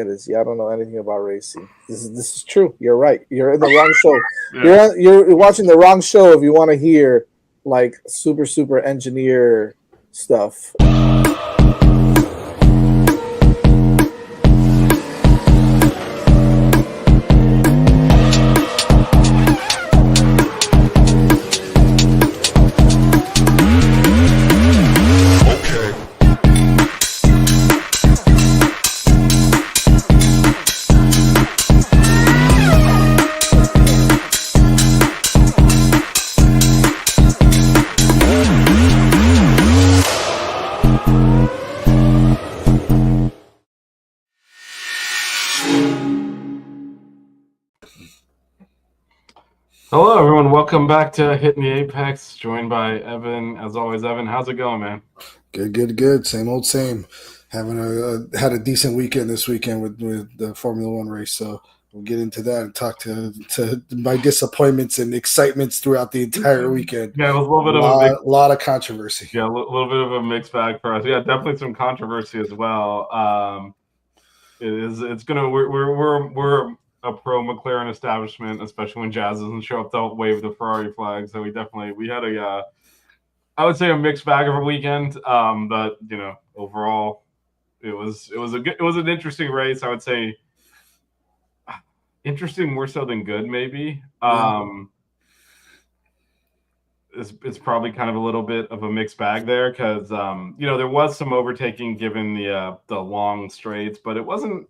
get is, I don't know anything about racing. This is true. You're right. You're in the wrong show. Yeah. You're watching the wrong show if you want to hear like super engineer stuff. Hello, everyone. Welcome back to Hitting the Apex, joined by Evan. As always, Evan, how's it going, man? Good. Same old same. Having had a decent weekend this weekend with the Formula One race. So we'll get into that and talk to my disappointments and excitements throughout the entire weekend. Yeah, it was a little bit of a lot of controversy. Yeah, a little bit of a mixed bag for us. Yeah, definitely some controversy as well. We're a pro McLaren establishment, especially when Jazz doesn't show up to wave the Ferrari flag. So we had I would say a mixed bag of a weekend. But overall, it was an interesting race. I would say interesting more so than good, maybe. It's probably kind of a little bit of a mixed bag there because there was some overtaking given the long straights, but it wasn't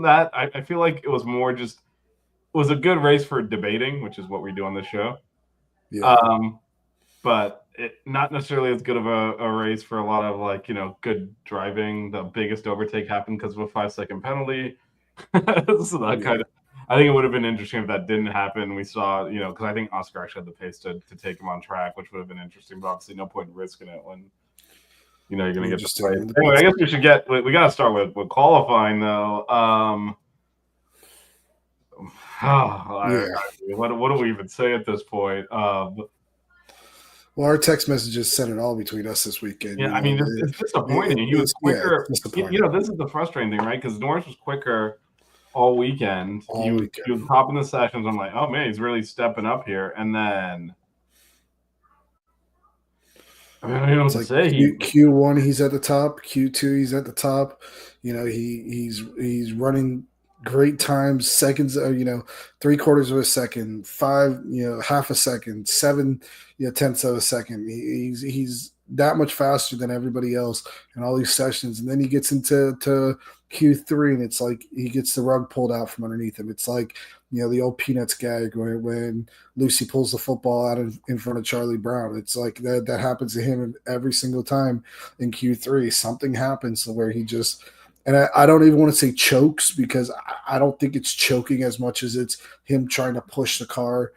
that. I feel like it was more just it was a good race for debating, which is what we do on this show. Yeah. But not necessarily as good of a race for a lot of good driving. The biggest overtake happened because of a 5-second penalty. So that kind of, I think it would have been interesting if that didn't happen. We saw, because I think Oscar actually had the pace to take him on track, which would have been interesting. But obviously, no point in risking it when you're going to get the place. Anyway, I guess we got to start with qualifying though. What do we even say at this point? Well, our text messages said it all between us this weekend. Yeah, I mean, it's disappointing. He was quicker. This is the frustrating thing, right? Because Norris was quicker all weekend. He was topping the sessions. I'm like, oh man, he's really stepping up here. And then, I mean, I don't know what to say. Q1, he's at the top. Q2, he's at the top. He's running great times, seconds, 3/4 of a second, 5, half a second, 7, tenths of a second. He's that much faster than everybody else in all these sessions. And then he gets into Q3 and it's like he gets the rug pulled out from underneath him. It's like, the old Peanuts gag when Lucy pulls the football out in front of Charlie Brown. It's like that happens to him every single time in Q3. Something happens where he just – and I don't even want to say chokes because I don't think it's choking as much as it's him trying to push the car,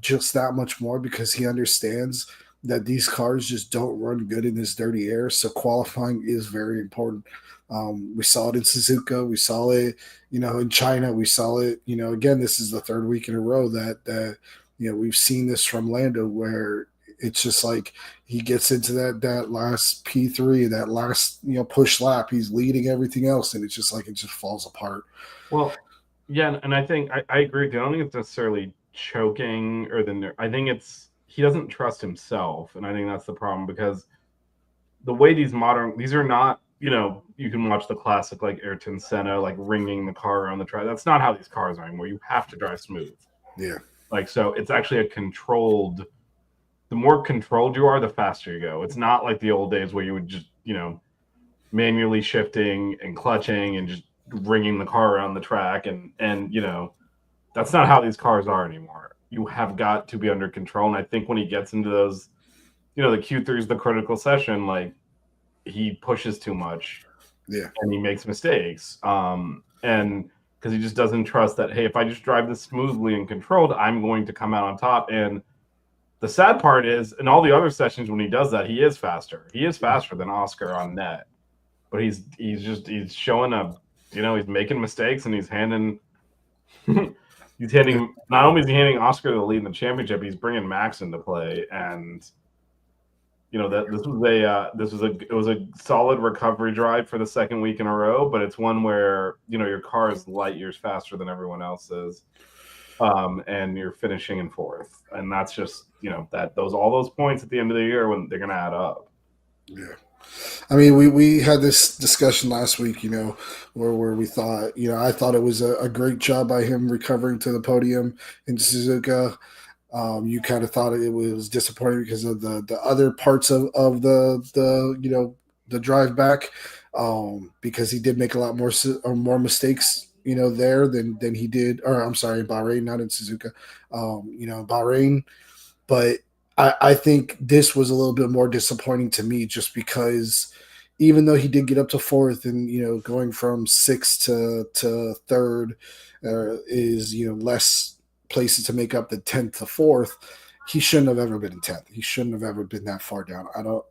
just that much more because he understands that these cars just don't run good in this dirty air. So qualifying is very important. We saw it in Suzuka. We saw it, in China. We saw it, again, this is the third week in a row that we've seen this from Lando where it's just like he gets into that last P3, that last push lap. He's leading everything else, and it's just like it just falls apart. Well, yeah, and I think I agree. I don't think it's necessarily choking I think it's he doesn't trust himself, and I think that's the problem because the way these are not. You can watch the classic like Ayrton Senna like ringing the car around the track. That's not how these cars are anymore. You have to drive smooth. Yeah. So it's actually a controlled. The more controlled you are, the faster you go. It's not like the old days where you would just, manually shifting and clutching and just ringing the car around the track. And that's not how these cars are anymore. You have got to be under control. And I think when he gets into those, the Q3 is the critical session, like he pushes too much. Yeah. And he makes mistakes. And because he just doesn't trust that, hey, if I just drive this smoothly and controlled, I'm going to come out on top. And the sad part is, in all the other sessions when he does that, he is faster. He is faster than Oscar on net, but he's showing up. He's making mistakes and he's handing. Not only is he handing Oscar the lead in the championship, he's bringing Max into play, and that it was a solid recovery drive for the second week in a row, but it's one where your car is light years faster than everyone else's, and you're finishing in fourth, and that's just all those points at the end of the year when they're gonna add up. Yeah. I mean, we had this discussion last week, where we thought, I thought it was a great job by him recovering to the podium in Suzuka. You kind of thought it was disappointing because of the other parts of the drive back, because he did make a lot more mistakes, there than he did, or I'm sorry, in Bahrain, not in Suzuka, Bahrain. But I think this was a little bit more disappointing to me, just because even though he did get up to fourth, and going from sixth to third is less places to make up than 10th to fourth, he shouldn't have ever been in 10th. He shouldn't have ever been that far down. I don't,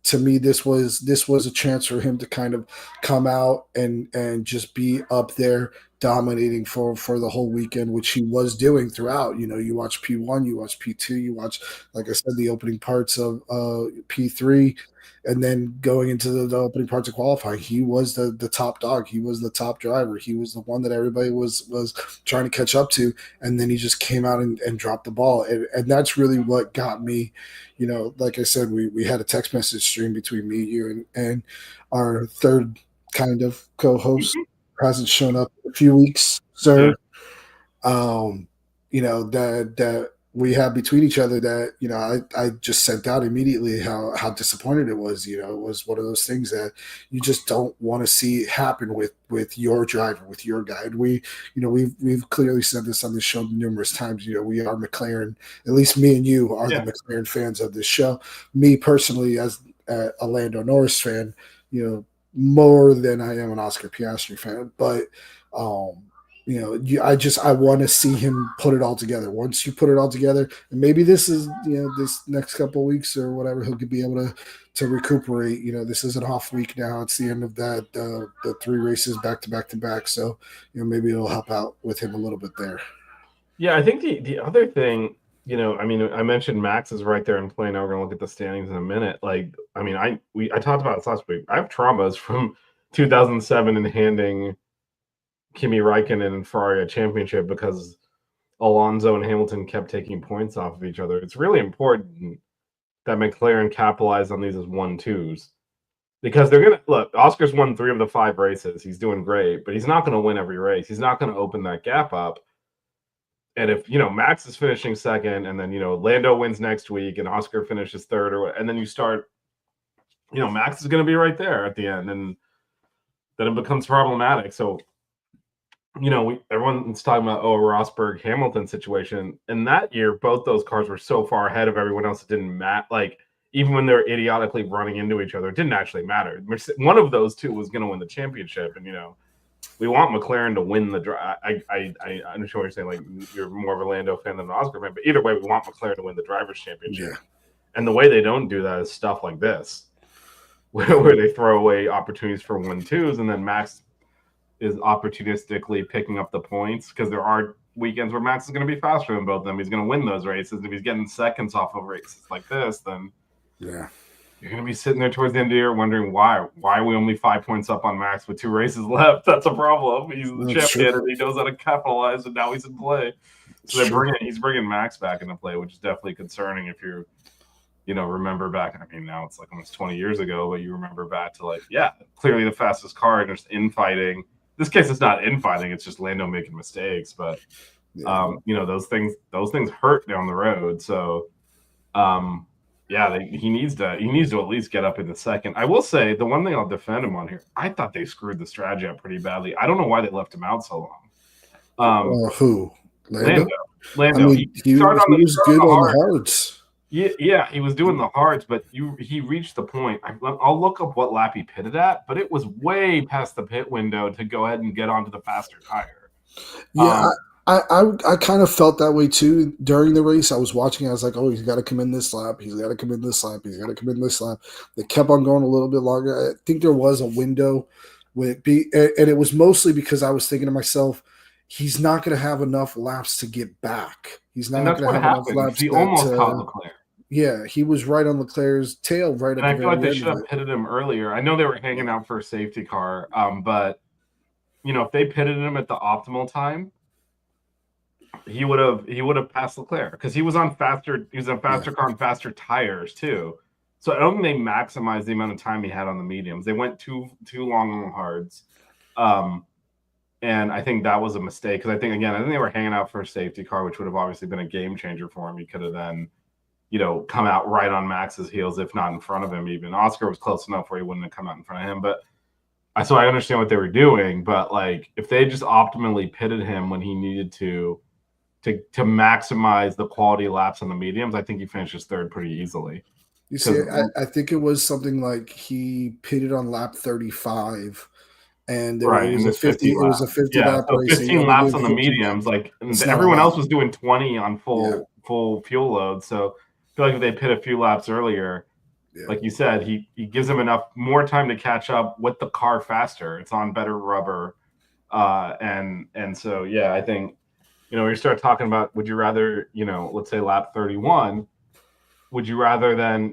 to me, this was a chance for him to kind of come out and just be up there dominating for the whole weekend, which he was doing throughout. You watch P1, you watch P2, you watch, like I said, the opening parts of P3, and then going into the opening parts of qualifying, he was the top dog. He was the top driver. He was the one that everybody was trying to catch up to, and then he just came out and dropped the ball. And that's really what got me, like I said, we had a text message stream between me, you, and our third kind of co-host hasn't shown up in a few weeks, sir. Yeah. That we have between each other, that I just sent out immediately how disappointed it was. It was one of those things that you just don't want to see happen with your driver, with your guy. And we've clearly said this on this show numerous times. We are McLaren, at least me and you are the McLaren fans of this show. Me personally, as a Lando Norris fan, more than I am an Oscar Piastri fan, but I want to see him put it all together. Once you put it all together, and maybe this is this next couple of weeks or whatever, he'll be able to recuperate. This is an off week now. It's the end of that the 3 races back to back to back. So maybe it'll help out with him a little bit there. Yeah, I think the other thing, I mentioned Max is right there in play. Now we're gonna look at the standings in a minute. I talked about this last week. I have traumas from 2007 and handing Kimi Räikkönen and Ferrari a championship because Alonso and Hamilton kept taking points off of each other. It's really important that McLaren capitalize on these as 1-2s, because they're gonna look. Oscar's won 3 of the 5 races. He's doing great, but he's not going to win every race. He's not going to open that gap up. And if Max is finishing second, and then Lando wins next week, and Oscar finishes third, and then you start, Max is going to be right there at the end, and then it becomes problematic. So, everyone's talking about Rosberg Hamilton situation, and that year both those cars were so far ahead of everyone else, it didn't matter. Like, even when they're idiotically running into each other, it didn't actually matter. One of those two was going to win the championship, and we want McLaren to win the drive. I understand what you're saying. Like, you're more of a Lando fan than an Oscar fan, but either way, we want McLaren to win the drivers' championship. Yeah. And the way they don't do that is stuff like this, where they throw away opportunities for 1-2s, and then Max is opportunistically picking up the points, because there are weekends where Max is going to be faster than both of them. He's going to win those races. If he's getting seconds off of races like this, then you're going to be sitting there towards the end of the year wondering why are we only 5 points up on Max with 2 races left? That's a problem. He's the champion, and he knows how to capitalize, and now he's in play. So he's bringing Max back into play, which is definitely concerning if you're, remember back. I mean, now it's like almost 20 years ago, but you remember back to clearly the fastest car and just infighting. This case, it's not infighting; it's just Lando making mistakes. But those things hurt down the road. So, he needs to at least get up in the second. I will say the one thing I'll defend him on here. I thought they screwed the strategy up pretty badly. I don't know why they left him out so long. Who? Lando. I mean, he was good on the hards. Yeah, he was doing the hards, but he reached the point. I'll look up what lap he pitted at, but it was way past the pit window to go ahead and get onto the faster tire. Yeah, I kind of felt that way too during the race. I was watching. I was like, oh, he's got to come in this lap. He's got to come in this lap. He's got to come in this lap. They kept on going a little bit longer. I think there was a window and it was mostly because I was thinking to myself, he's not going to have enough laps to get back. He's not going to have enough laps. He almost caught Leclerc. Yeah, he was right on Leclerc's tail right at And the I feel like very they end should of have it. pitted him earlier. I know they were hanging out for a safety car, but if they pitted him at the optimal time, he would have passed Leclerc because he was on faster. He was on faster car and faster tires too. So I don't think they maximized the amount of time he had on the mediums. They went too long on the hards, and I think that was a mistake because I think they were hanging out for a safety car, which would have obviously been a game changer for him. He could have then come out right on Max's heels, if not in front of him. Even Oscar was close enough where he wouldn't have come out in front of him, but. So I understand what they were doing, but like if they just optimally pitted him when he needed to maximize the quality laps on the mediums, I think he finishes third pretty easily. You see, I think it was something like he pitted on lap 35, and right, it in was a this 50. It was a 50 lap so race. 15 laps on the mediums, like everyone else was doing 20 on full fuel load. So I feel like if they pit a few laps earlier, like you said, he gives him more time to catch up with the car faster. It's on better rubber, and so I think we start talking about would you rather let's say lap 31, would you rather than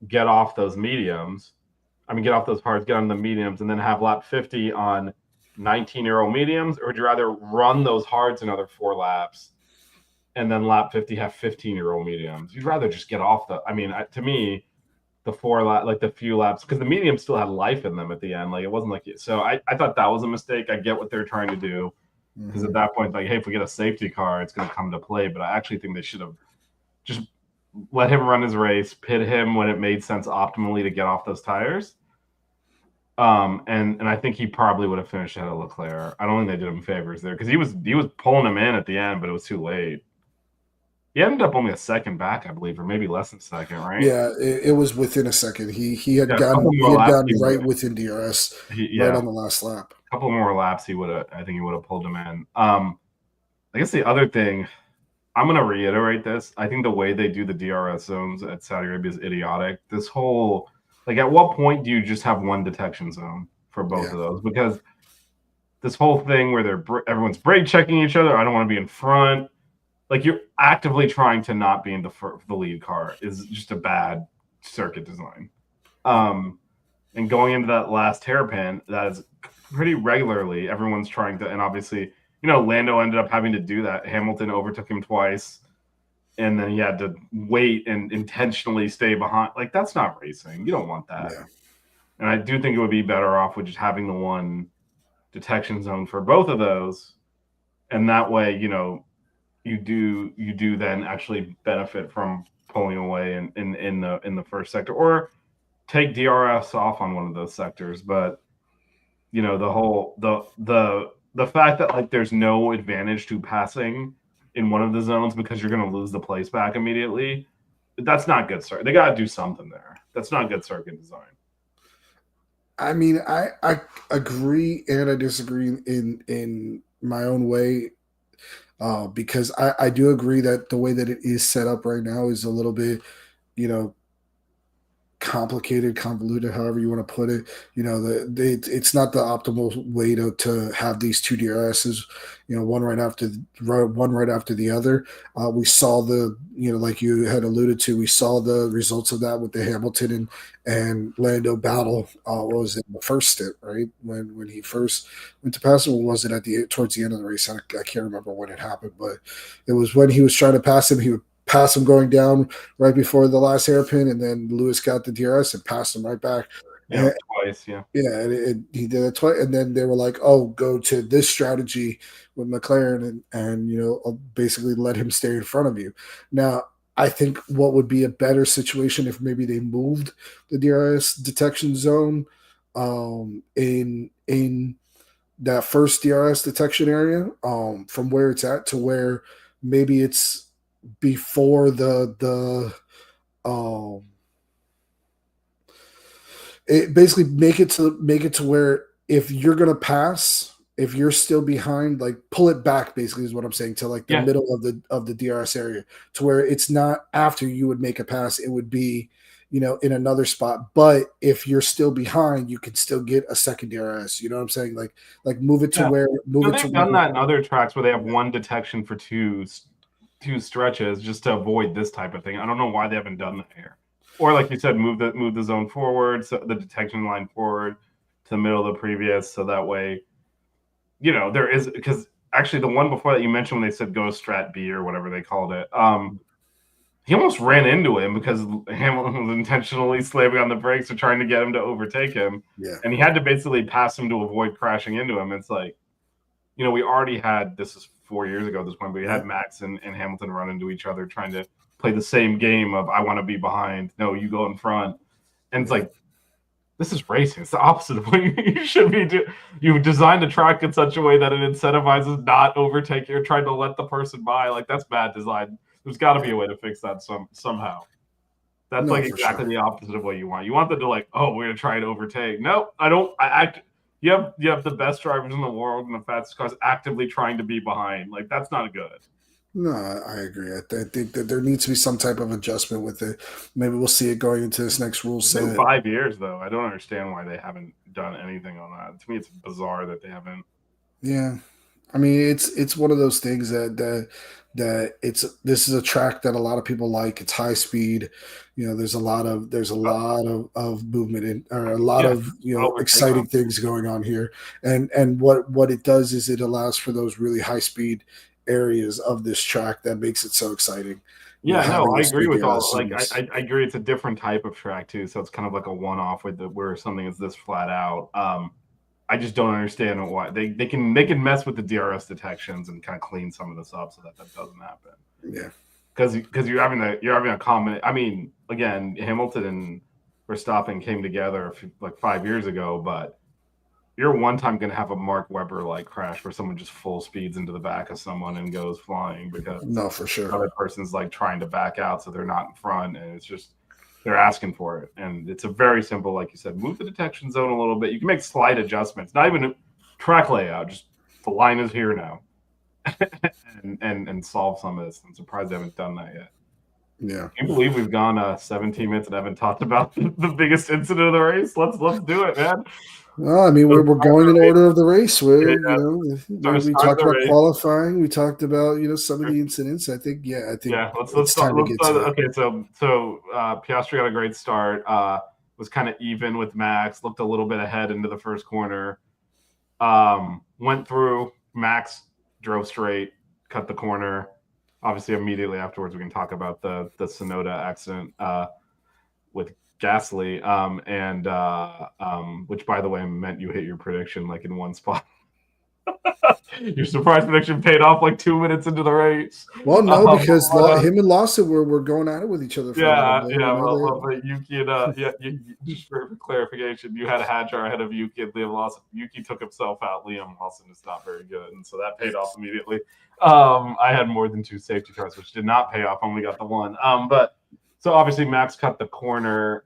get off those mediums? I mean, get off those hards, get on the mediums, and then have lap 50 on 19-year-old mediums, or would you rather run those hards another 4 laps, and then lap 50 have 15-year-old mediums? You'd rather just get off the. I mean, to me, the 4 lap, like the few laps, because the mediums still had life in them at the end. Like it wasn't like so. I thought that was a mistake. I get what they're trying to do, because at that point, like, hey, if we get a safety car, it's going to come to play. But I actually think they should have just let him run his race, pit him when it made sense optimally to get off those tires. And I think he probably would have finished ahead of Leclerc. I don't think they did him favors there because he was pulling him in at the end, but it was too late. He ended up only a second back, I believe, or maybe less than second, right? Yeah, it was within a second. He had gone right within DRS, right on the last lap. A couple more laps, I think he would have pulled him in. I guess the other thing, I'm going to reiterate this. I think the way they do the DRS zones at Saudi Arabia is idiotic. This whole, like, at what point do you just have one detection zone for both of those? Because this whole thing where everyone's brake checking each other, I don't want to be in front. Like, you're actively trying to not be in the lead car is just a bad circuit design. And going into that last hairpin, that is pretty regularly everyone's trying to, and obviously, Lando ended up having to do that. Hamilton overtook him twice, and then he had to wait and intentionally stay behind. Like, that's not racing. You don't want that. Yeah. And I do think it would be better off with just having the one detection zone for both of those, and that way, you do then actually benefit from pulling away in the first sector, or take DRS off on one of those sectors. But the fact that, like, there's no advantage to passing in one of the zones because you're going to lose the place back immediately, that's not good. They got to do something there. That's not good circuit design. I mean, I agree and I disagree in my own way. Because I do agree that the way that it is set up right now is a little bit, complicated, convoluted, however you want to put it. It's not the optimal way to have these two DRSs, one right after the other. We saw like you had alluded to, we saw the results of that with the Hamilton and Lando battle. What was it, the first stint, right? When he first went to pass him, or was it towards the end of the race? I can't remember when it happened, but it was when he was trying to pass him. He would pass him going down right before the last hairpin, and then Lewis got the DRS and passed him right back. Twice, yeah. Yeah, he did it twice, and then they were like, "Oh, go to this strategy with McLaren, and basically let him stay in front of you." Now, I think what would be a better situation if maybe they moved the DRS detection zone in that first DRS detection area from where it's at to where maybe it's before it basically make it to where if you're gonna pass, if you're still behind, like pull it back, basically is what I'm saying, to like the middle of the DRS area, to where it's not after you would make a pass, it would be in another spot. But if you're still behind, you can still get a second DRS. You know what I'm saying? Like move it to where they've done that in other tracks where they have one detection for two two stretches just to avoid this type of thing. I don't know why they haven't done that here. Or like you said, move the zone forward, so the detection line forward to the middle of the previous, so that way, there is, because actually the one before that you mentioned when they said go strat B or whatever they called it, he almost ran into him because Hamilton was intentionally slamming on the brakes or trying to get him to overtake him. Yeah. And he had to basically pass him to avoid crashing into him. It's like, we already had, this is 4 years ago at this point, but we had Max and Hamilton run into each other trying to play the same game of I want to be behind. No, you go in front. And it's like, this is racing. It's the opposite of what you should be doing. You've designed a track in such a way that it incentivizes not overtaking or trying to let the person by. Like, that's bad design. There's got to be a way to fix that somehow. That's exactly the opposite of what you want. You want them to we're going to try and overtake. No, I don't. You have the best drivers in the world and the fastest cars actively trying to be behind. Like, that's not good. No, I agree. I think that there needs to be some type of adjustment with it. Maybe we'll see it going into this next rule set. It's been 5 years, though. I don't understand why they haven't done anything on that. To me, it's bizarre that they haven't. Yeah, I mean, it's one of those things that this is a track that a lot of people like. It's high speed. There's a lot of movement or a lot of exciting things going on here. And what it does is it allows for those really high speed areas of this track that makes it so exciting. Yeah, no, I agree with all. I agree. It's a different type of track too, so it's kind of like a one-off where something is this flat out. I just don't understand why they can mess with the DRS detections and kind of clean some of this up so that doesn't happen. Yeah, because you're having a common. I mean, again, Hamilton and Verstappen came together 5 years ago, but you're one time going to have a Mark Webber crash where someone just full speeds into the back of someone and goes flying because for sure the other person's trying to back out so they're not in front, and it's just they're asking for it. And it's a very simple, like you said, move the detection zone a little bit. You can make slight adjustments, not even a track layout, just the line is here now, and solve some of this. I'm surprised they haven't done that yet. Yeah, I can't believe we've gone 17 minutes and haven't talked about the biggest incident of the race. Let's do it, man. Well, I mean, we're going in order of the race. We talked about qualifying. We talked about some of the incidents. I think let's time to get to it. Okay, so Piastri got a great start. Was kind of even with Max. Looked a little bit ahead into the first corner. Went through. Max drove straight, cut the corner. Obviously, immediately afterwards, we can talk about the Sonoda accident with Gasly, which, by the way, meant you hit your prediction in one spot. Your surprise prediction paid off 2 minutes into the race. Well, no, because him and Lawson were going at it with each other. But Yuki and just for clarification, you had Hadjar ahead of Yuki and Liam Lawson. Yuki took himself out. Liam Lawson is not very good, and so that paid off immediately. I had more than 2 safety cars, which did not pay off. Only got the one. So obviously Max cut the corner,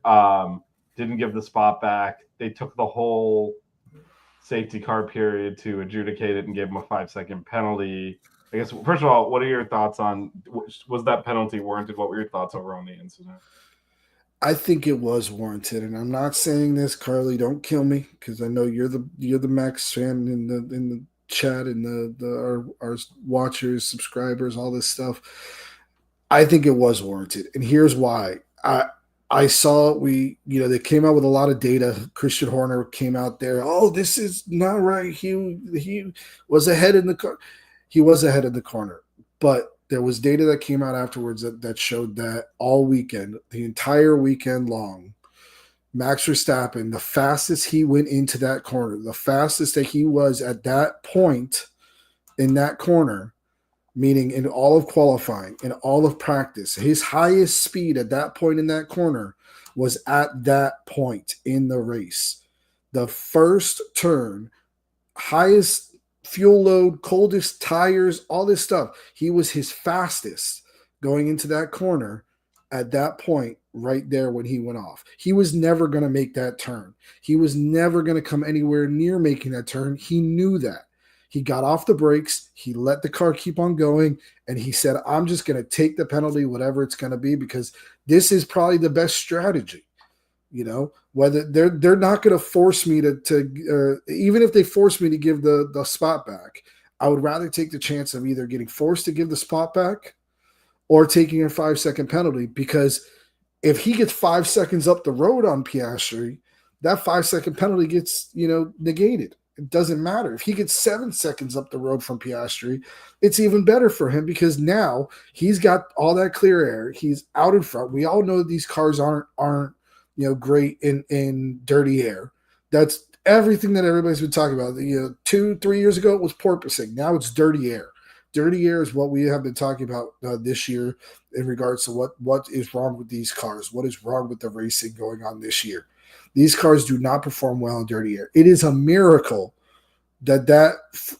didn't give the spot back. They took the whole safety car period to adjudicate it and gave him a 5-second penalty. I guess, first of all, what are your thoughts on, was that penalty warranted? What were your thoughts over on the incident? I think it was warranted, and I'm not saying this, Carly, don't kill me, because I know you're the Max fan in the chat and our watchers, subscribers, all this stuff. I think it was warranted, and here's why. I saw they came out with a lot of data. Christian Horner came out there. Oh, this is not right. He was ahead in the car. He was ahead in the corner, but there was data that came out afterwards that showed that all weekend, the entire weekend long, Max Verstappen, the fastest he went into that corner, the fastest that he was at that point in that corner, meaning in all of qualifying, in all of practice, his highest speed at that point in that corner was at that point in the race. The first turn, highest fuel load, coldest tires, all this stuff. He was his fastest going into that corner at that point right there when he went off. He was never going to make that turn. He was never going to come anywhere near making that turn. He knew that. He got off the brakes. He let the car keep on going. And he said, I'm just going to take the penalty, whatever it's going to be, because this is probably the best strategy. Whether they're not going to force me to even if they force me to give the spot back, I would rather take the chance of either getting forced to give the spot back or taking a 5-second penalty, because if he gets 5 seconds up the road on Piastri, that 5-second penalty gets, negated. It doesn't matter. If he gets 7 seconds up the road from Piastri, it's even better for him, because now he's got all that clear air. He's out in front. We all know these cars aren't great in dirty air. That's everything that everybody's been talking about. 2-3 years ago it was porpoising. Now it's dirty air. Dirty air is what we have been talking about this year in regards to what is wrong with these cars, what is wrong with the racing going on this year. These cars do not perform well in dirty air. It is a miracle that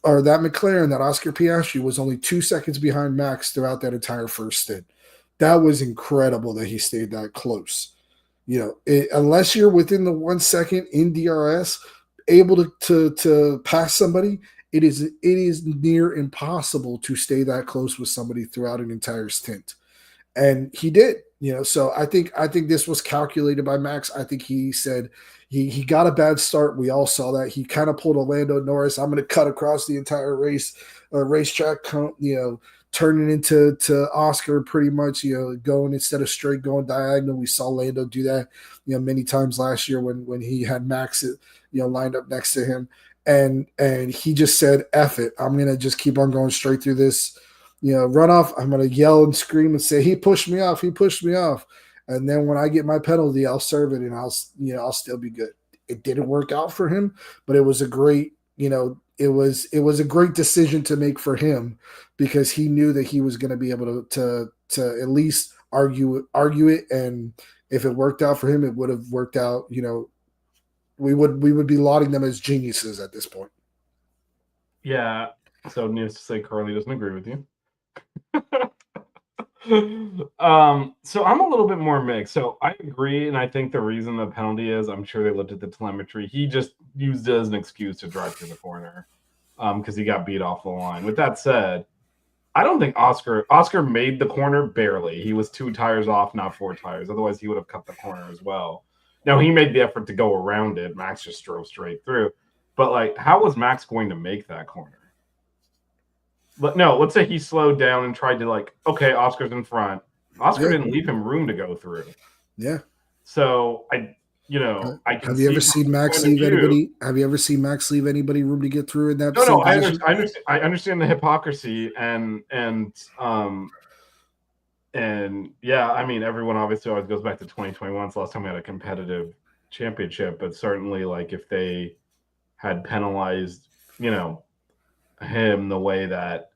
McLaren, that Oscar Piastri, was only 2 seconds behind Max throughout that entire first stint. That was incredible that he stayed that close. Unless you're within the 1 second in DRS, able to pass somebody, it is near impossible to stay that close with somebody throughout an entire stint. And he did, so I think this was calculated by Max. I think he said he got a bad start. We all saw that. He kind of pulled a Lando Norris. I'm going to cut across the entire racetrack, turning into Oscar pretty much, going instead of straight, going diagonal. We saw Lando do that, many times last year when he had Max, lined up next to him. And he just said, F it. I'm going to just keep on going straight through this, runoff. I'm going to yell and scream and say, he pushed me off. And then when I get my penalty, I'll serve it and I'll still be good. It didn't work out for him, but it was a great, it was a great decision to make for him, because he knew that he was going to be able to at least argue it. And if it worked out for him, it would have worked out, we would be lauding them as geniuses at this point. Yeah. So needless to say, Carly doesn't agree with you. So I'm a little bit more mixed. So I agree, and I think the reason the penalty is, I'm sure they looked at the telemetry. He just used it as an excuse to drive through the corner, because he got beat off the line. With that said, I don't think Oscar made the corner barely. He was 2 tires off, not 4 tires. Otherwise, he would have cut the corner as well. Now, he made the effort to go around it. Max just drove straight through. But, how was Max going to make that corner? But no, let's say he slowed down and tried to, okay, Oscar's in front. Oscar didn't leave him room to go through. Yeah. So, I can have you ever seen Max leave anybody? Have you ever seen Max leave anybody room to get through in that? No, I understand the hypocrisy and yeah, I mean, everyone obviously always goes back to 2021. It's the last time we had a competitive championship, but certainly, if they had penalized, him the way that,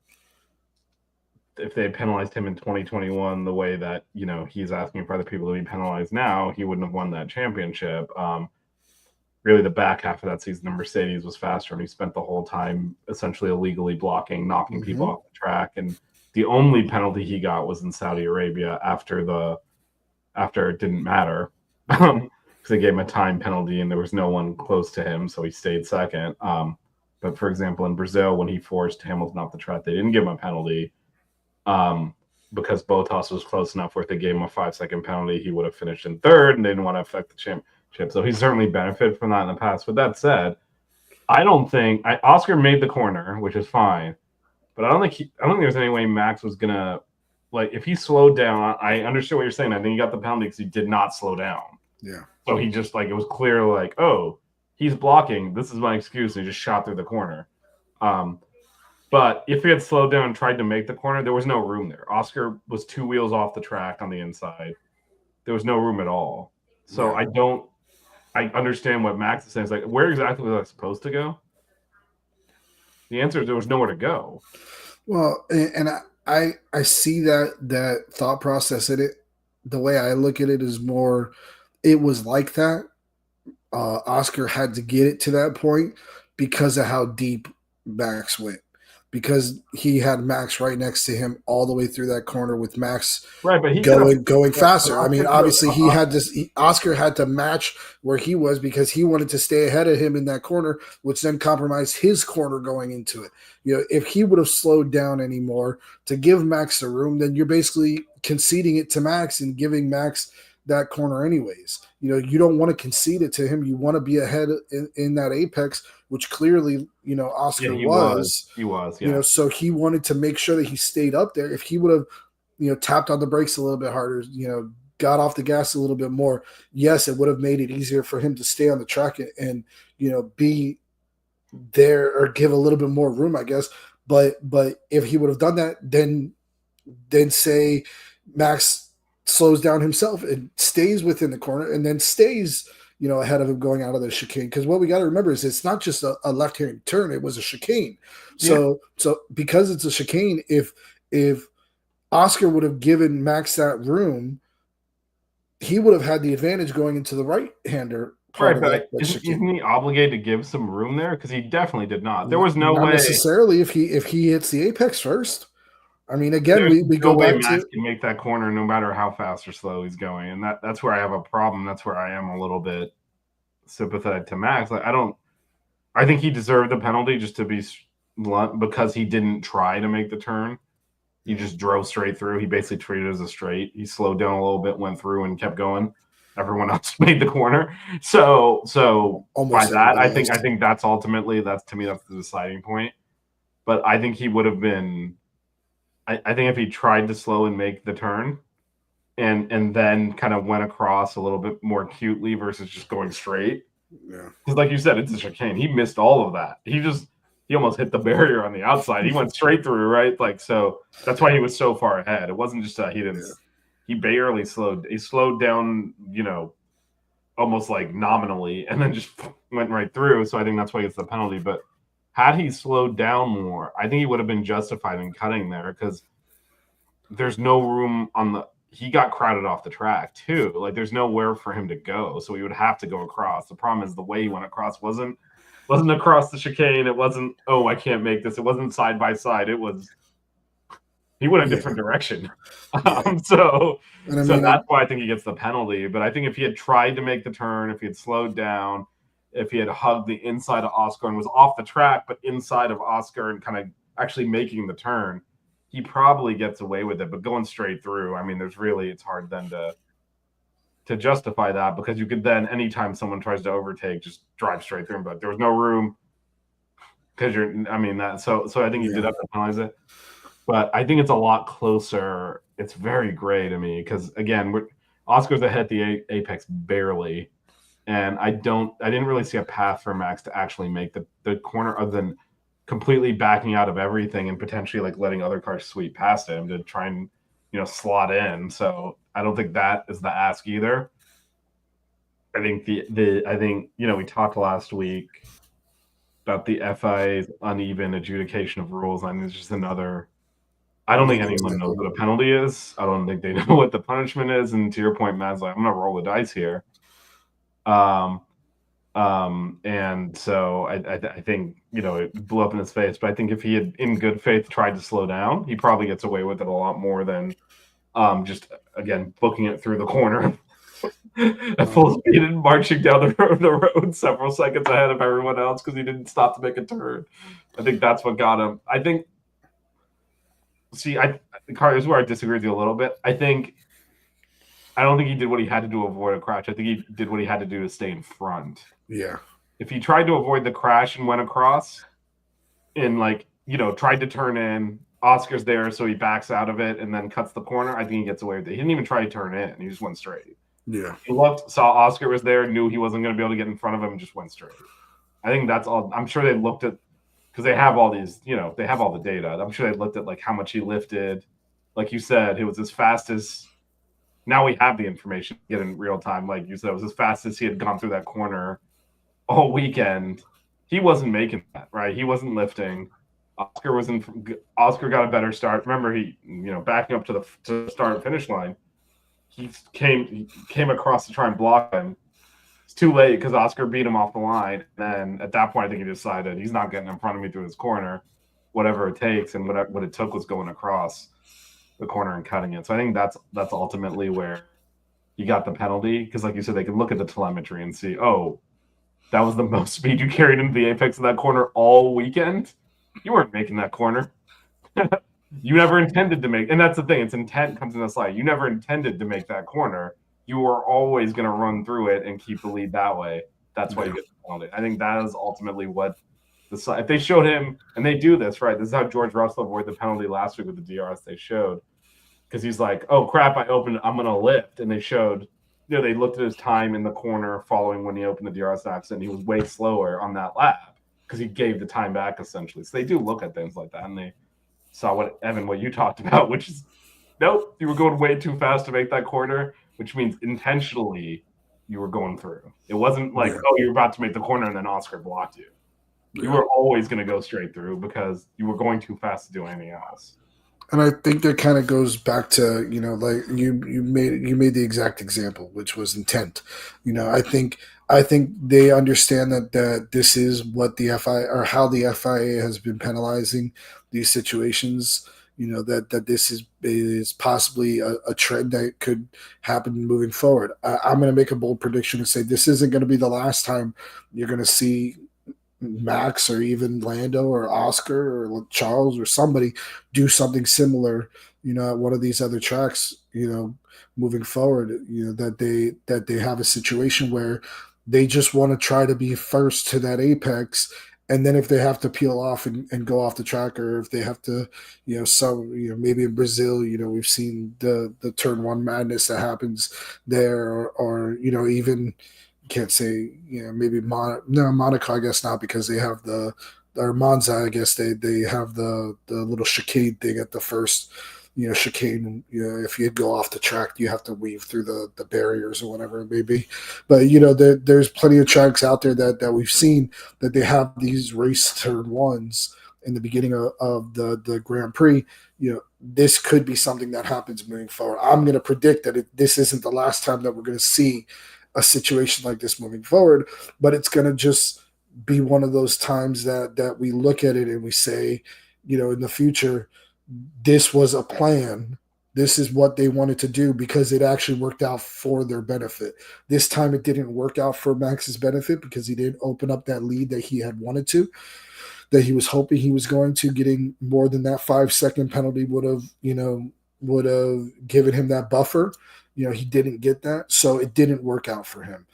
if they penalized him in 2021 the way that, he's asking for other people to be penalized now, he wouldn't have won that championship. Really, the back half of that season, the Mercedes was faster, and he spent the whole time essentially illegally blocking, knocking people off the track. And the only penalty he got was in Saudi Arabia after it didn't matter, because they gave him a time penalty and there was no one close to him, so he stayed second. But for example, in Brazil, when he forced Hamilton off the track, they didn't give him a penalty, because Bottas was close enough where if they gave him a 5-second penalty, he would have finished in third, and they didn't want to affect the championship. So he certainly benefited from that in the past. With that said, I don't think Oscar made the corner, which is fine, but I don't think there's any way Max was gonna, if he slowed down. I understand what you're saying. I think he got the penalty because he did not slow down. Yeah. So he just it was clear oh, he's blocking. This is my excuse. And he just shot through the corner. But if he had slowed down and tried to make the corner, there was no room there. Oscar was 2 wheels off the track on the inside. There was no room at all. So yeah. I understand what Max is saying. It's where exactly was I supposed to go? The answer is there was nowhere to go. Well, and I see that thought process in it. The way I look at it is more, it was like that. Oscar had to get it to that point because of how deep Max went, because he had Max right next to him all the way through that corner with Max but he going faster. I mean, obviously Oscar had to match where he was because he wanted to stay ahead of him in that corner, which then compromised his corner going into it. If he would have slowed down anymore to give Max the room, then you're basically conceding it to Max and giving Max that corner anyways. You don't want to concede it to him. You want to be ahead in that apex, which clearly, Oscar was. He was, yeah. So he wanted to make sure that he stayed up there. If he would have, tapped on the brakes a little bit harder, got off the gas a little bit more, yes, it would have made it easier for him to stay on the track and be there or give a little bit more room, I guess. But if he would have done that, then say Max slows down himself and stays within the corner and then stays ahead of him going out of the chicane. Because what we got to remember is it's not just a left-hand turn; it was a chicane. So because it's a chicane, if Oscar would have given Max that room, he would have had the advantage going into the right-hander. Right, but isn't he obligated to give some room there? Because he definitely did not. There was no not way necessarily if he hits the apex first. I mean, again, we go back to Max can make that corner no matter how fast or slow he's going, and that's where I have a problem. That's where I am a little bit sympathetic to Max. Like I think he deserved the penalty, just to be blunt, because he didn't try to make the turn. He just drove straight through. He basically treated it as a straight. He slowed down a little bit, went through, and kept going. Everyone else made the corner. So by that, I think that's ultimately to me that's the deciding point. But I think he would have been. I think if he tried to slow and make the turn, and then kind of went across a little bit more cutely versus just going straight. Yeah. Because like you said, it's a chicane. He missed all of that. He almost hit the barrier on the outside. He went straight through, right? Like, so that's why he was so far ahead. It wasn't just that he didn't. Yeah. He barely slowed. He slowed down, almost like nominally, and then just went right through. So I think that's why he gets the penalty. But had he slowed down more, I think he would have been justified in cutting there, because there's no room he got crowded off the track too. Like, there's nowhere for him to go. So he would have to go across. The problem is the way he went across wasn't across the chicane. It wasn't, oh, I can't make this. It wasn't side by side. It was, he went a different direction. So that's why I think he gets the penalty. But I think if he had tried to make the turn, if he had slowed down, if he had hugged the inside of Oscar and was off the track, but inside of Oscar and kind of actually making the turn, he probably gets away with it. But going straight through, I mean, it's hard then to justify that, because you could then, anytime someone tries to overtake, just drive straight through him. But there was no room, because so I think he did have to penalize it. But I think it's a lot closer. It's very gray to me, because again, Oscar's ahead the apex barely. And I didn't really see a path for Max to actually make the corner, other than completely backing out of everything and potentially like letting other cars sweep past him to try and slot in. So I don't think that is the ask either. I think we talked last week about the FIA's uneven adjudication of rules. I mean, it's just another. I don't think anyone knows what a penalty is. I don't think they know what the punishment is. And to your point, Matt's like, I'm gonna roll the dice here. And so I think it blew up in his face. But I think if he had in good faith tried to slow down, he probably gets away with it a lot more than just again booking it through the corner at full speed and marching down the road several seconds ahead of everyone else because he didn't stop to make a turn. I think that's what got him. I think. See, Carter, this is where I disagree with you a little bit. I don't think he did what he had to do to avoid a crash. I think he did what he had to do to stay in front. Yeah. If he tried to avoid the crash and went across and tried to turn in, Oscar's there, so he backs out of it and then cuts the corner, I think he gets away with it. He didn't even try to turn in. He just went straight. Yeah. He looked, saw Oscar was there, knew he wasn't going to be able to get in front of him, and just went straight. I think that's all. I'm sure they looked at, because they have all these, they have all the data. I'm sure they looked at how much he lifted. Like you said, it was as fast as, now we have the information in real time. Like you said, it was as fast as he had gone through that corner all weekend. He wasn't making that, right? He wasn't lifting. Oscar got a better start. Remember, he, backing up to the start and finish line, he came across to try and block him. It's too late because Oscar beat him off the line. And then at that point, I think he decided he's not getting in front of me through this corner, whatever it takes. And what it took was going across the corner and cutting it. So I think that's ultimately where you got the penalty, because like you said, they can look at the telemetry and see, oh, that was the most speed you carried into the apex of that corner all weekend. You weren't making that corner. You never intended to make, and that's the thing, it's intent comes in the slide. You never intended to make that corner. You were always going to run through it and keep the lead that way. That's why you get the penalty. I think that is ultimately what if they showed him, and they do this, right? This is how George Russell avoided the penalty last week with the DRS they showed. because he's like, oh crap, I'm gonna lift, and they showed, they looked at his time in the corner following when he opened the DRS accident. He was way slower on that lap because he gave the time back essentially. So they do look at things like that, and they saw what you talked about, which is nope, you were going way too fast to make that corner, which means intentionally you were going through. It wasn't like, oh, you're about to make the corner and then Oscar blocked you. You were always going to go straight through because you were going too fast to do anything else. And I think that kind of goes back to, like you made the exact example, which was intent. I think they understand that this is what the FIA or how the FIA has been penalizing these situations. That this is possibly a trend that could happen moving forward. I'm going to make a bold prediction and say this isn't going to be the last time you're going to see Max or even Lando or Oscar or Charles or somebody do something similar, at one of these other tracks, moving forward, that they have a situation where they just want to try to be first to that apex. And then if they have to peel off and go off the track, or if they have to, maybe in Brazil, we've seen the turn one madness that happens there, or even, can't say, maybe Monaco, I guess not, because they have or Monza, I guess they have the little chicane thing at the first, chicane. If you go off the track, you have to weave through the barriers or whatever it may be. But there's plenty of tracks out there that we've seen that they have these race turn ones in the beginning of the Grand Prix. This could be something that happens moving forward. I'm going to predict that this isn't the last time that we're going to see a situation like this moving forward, but it's going to just be one of those times that we look at it and we say, in the future, this was a plan. This is what they wanted to do because it actually worked out for their benefit. This time it didn't work out for Max's benefit because he didn't open up that lead that he had wanted to, that he was hoping he was going to. Getting more than that 5-second penalty would have given him that buffer. He didn't get that, so it didn't work out for him.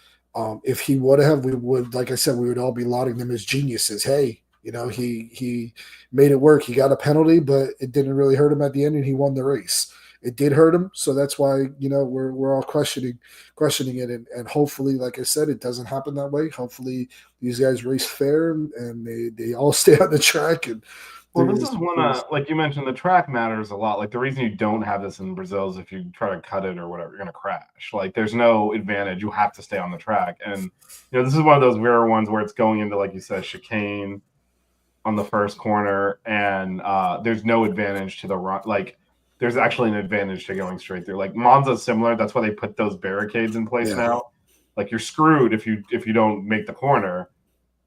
If he would have, we would, like I said, we would all be lauding them as geniuses. Hey, he made it work. He got a penalty, but it didn't really hurt him at the end, and he won the race. It did hurt him, so that's why we're all questioning it, and hopefully, like I said, it doesn't happen that way. Hopefully, these guys race fair and they all stay on the track. And well, this is one, like you mentioned, the track matters a lot. Like the reason you don't have this in Brazil is if you try to cut it or whatever, you're going to crash. Like there's no advantage. You have to stay on the track. And, this is one of those rare ones where it's going into, like you said, chicane on the first corner. And there's no advantage to the run. Like there's actually an advantage to going straight through. Like Monza's similar. That's why they put those barricades in place now. Like you're screwed if you don't make the corner.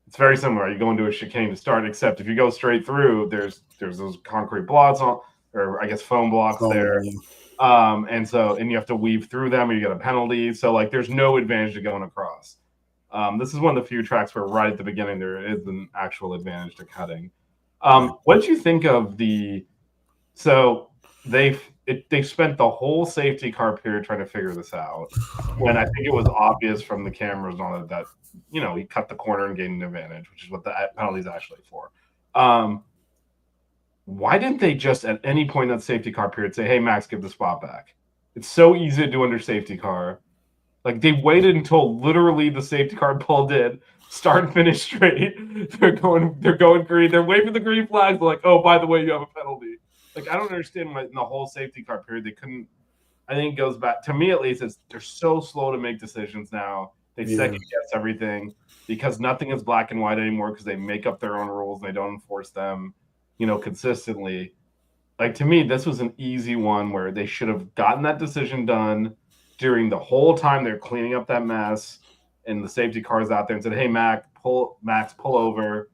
It's very similar. You go into a chicane to start, except if you go straight through, there's those concrete blocks or I guess foam blocks there. Yeah. And you have to weave through them or you get a penalty. So like there's no advantage to going across. This is one of the few tracks where right at the beginning there is an actual advantage to cutting. What did you think of they spent the whole safety car period trying to figure this out when I think it was obvious from the cameras on it that he cut the corner and gained an advantage, which is what the penalty is actually for. Why didn't they just at any point in that safety car period say, hey, Max, give the spot back? It's so easy to do under safety car. Like they waited until literally the safety car pulled in, start and finish straight. They're going green. They're waving the green flags. They're like, oh, by the way, you have a penalty. Like, I don't understand why in the whole safety car period they couldn't. I think it goes back to me at least. They're so slow to make decisions now. They second guess everything because nothing is black and white anymore because they make up their own rules and they don't enforce them, consistently. Like to me, this was an easy one where they should have gotten that decision done during the whole time they're cleaning up that mess and the safety car's out there and said, hey, Max, pull over,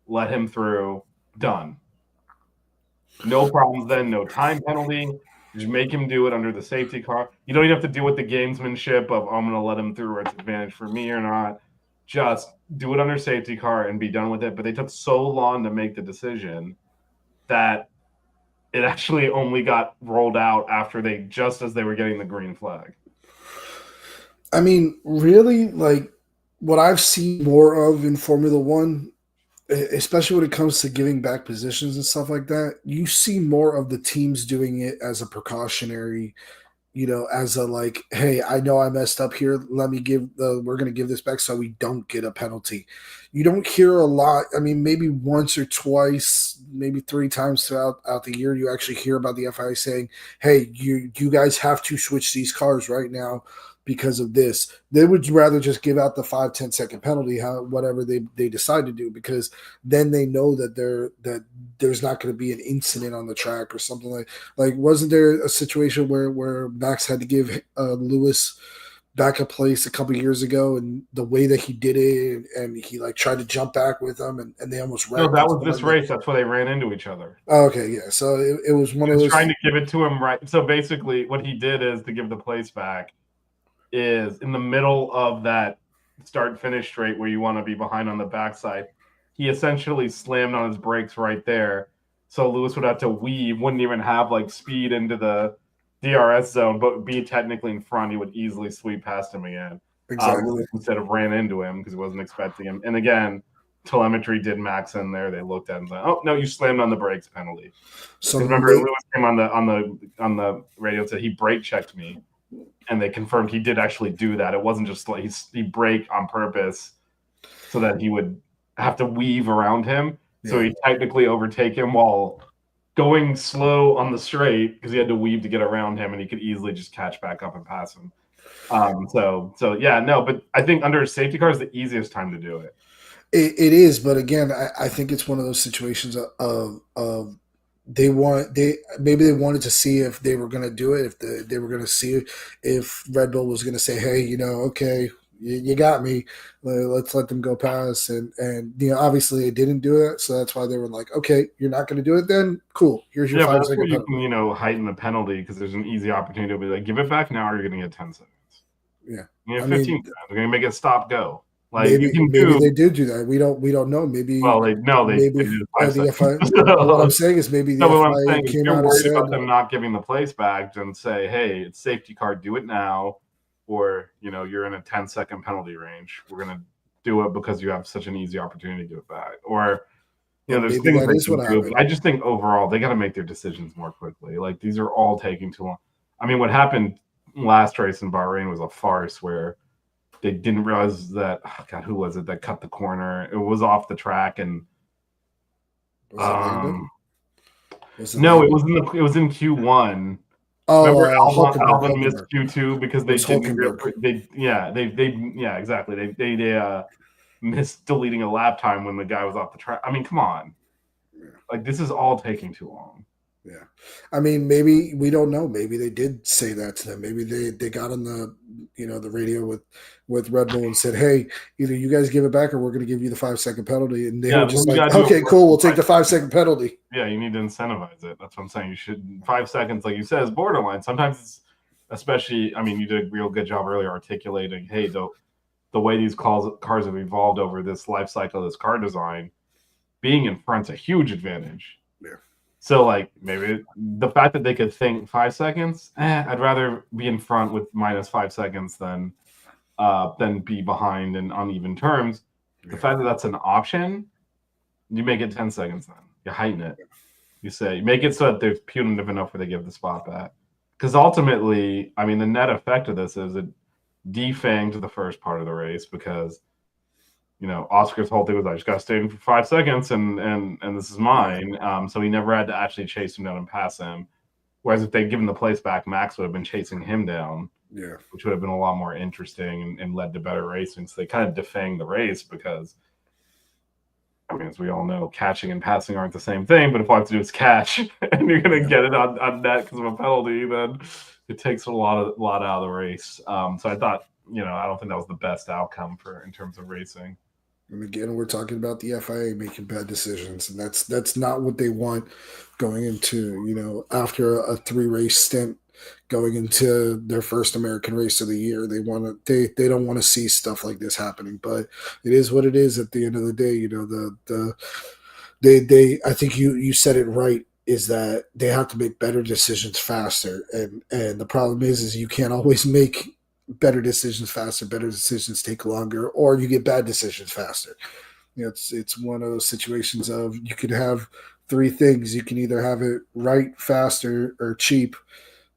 let him through, done. No problems then, no time penalty. Just make him do it under the safety car. You don't even have to deal with the gamesmanship of I'm going to let him through or it's advantage for me or not. Just do it under safety car and be done with it. But they took so long to make the decision that it actually only got rolled out after just as they were getting the green flag. I mean, really, like what I've seen more of in Formula One especially when it comes to giving back positions and stuff like that, you see more of the teams doing it as a precautionary, as a like, hey, I know I messed up here. We're going to give this back so we don't get a penalty. You don't hear a lot. I mean, maybe once or twice, maybe three times throughout the year, you actually hear about the FIA saying, hey, you guys have to switch these cars right now because of this. They would rather just give out the 5-10 second penalty, whatever they decide to do, because then they know that there's not going to be an incident on the track or something like wasn't there a situation where Max had to give Lewis back a place a couple years ago, and the way that he did it, and he like tried to jump back with them, and they almost wrecked. No, that was this race. That's where they ran into each other. Oh, okay, yeah. So it was one of those trying to give it to him right. So basically, what he did is to give the place back is in the middle of that start-finish straight where you want to be behind on the backside. He essentially slammed on his brakes right there. So Lewis would have to weave, wouldn't even have like speed into the DRS zone, but be technically in front. He would easily sweep past him again. exactly. Lewis instead of ran into him because he wasn't expecting him. And again, telemetry did Max in there. They looked at him and said, "Oh no, you slammed on the brakes, penalty." So remember, Lewis came on the radio and said he brake checked me, and they confirmed he did actually do that. It wasn't just like he braked on purpose so that he would have to weave around him. Yeah. So he technically overtake him while going slow on the straight because he had to weave to get around him, and he could easily just catch back up and pass him. But I think under a safety car is the easiest time to do it. It is, but again, I think it's one of those situations of maybe they wanted to see if they were going to do it, if they were going to see if Red Bull was going to say, hey, okay, you got me, let's let them go past, and obviously they didn't do it, so that's why they were like, okay, you're not going to do it, then cool, here's your 5 second penalty. You can heighten the penalty because there's an easy opportunity to be like, give it back now, or you're going to get 10 seconds. Yeah, you have 15 seconds. They're going to make it stop go. Like maybe they did do that. We don't know. Maybe they did the FIA. What I'm saying is maybe the FIA came out and said about them not giving the place back and say, hey, it's safety car, do it now, or you're in a 10-second penalty range. We're gonna do it because you have such an easy opportunity to do it back. Or there's things that is what happened. I just think overall they got to make their decisions more quickly. Like these are all taking too long. I mean, what happened last race in Bahrain was a farce where they didn't realize that who was it that cut the corner? It was off the track, and it was in Q1. Oh, remember Albon missed Q2 because they exactly. They missed deleting a lap time when the guy was off the track. I mean, come on, like this is all taking too long. Yeah, I mean, maybe we don't know. Maybe they did say that to them. Maybe they got on the the radio with Red Bull and said, "Hey, either you guys give it back, or we're going to give you the 5 second penalty." And they were just like, "Okay, cool, we'll take the 5 second penalty." Yeah, you need to incentivize it. That's what I'm saying. You should 5 seconds, like you said, is borderline. Sometimes, it's, especially, I mean, you did a real good job earlier articulating, hey, the way these cars have evolved over this life cycle of this car design, being in front's a huge advantage. Yeah. So, like, maybe the fact that they could think 5 seconds, I'd rather be in front with minus 5 seconds than be behind in uneven terms. The fact that that's an option, you make it 10 seconds then. You heighten it. You say, make it so that there's punitive enough where they give the spot back. Because ultimately, I mean, the net effect of this is it defanged the first part of the race because Oscar's whole thing was I just got to stay in for 5 seconds and this is mine. So he never had to actually chase him down and pass him. Whereas if they'd given the place back, Max would have been chasing him down, which would have been a lot more interesting and led to better racing. So they kind of defanged the race because, I mean, as we all know, catching and passing aren't the same thing. But if all I have to do is catch and you're going to get it on net because of a penalty, then it takes a lot out of the race. So I thought, I don't think that was the best outcome in terms of racing. And again, we're talking about the FIA making bad decisions, and that's not what they want going into, after a 3-race stint, going into their first American race of the year. They don't want to see stuff like this happening, but it is what it is at the end of the day. I think you said it right, is that they have to make better decisions faster. And the problem is you can't always make better decisions faster. Better decisions take longer, or you get bad decisions faster. It's one of those situations of you could have three things. You can either have it right, fast, or cheap,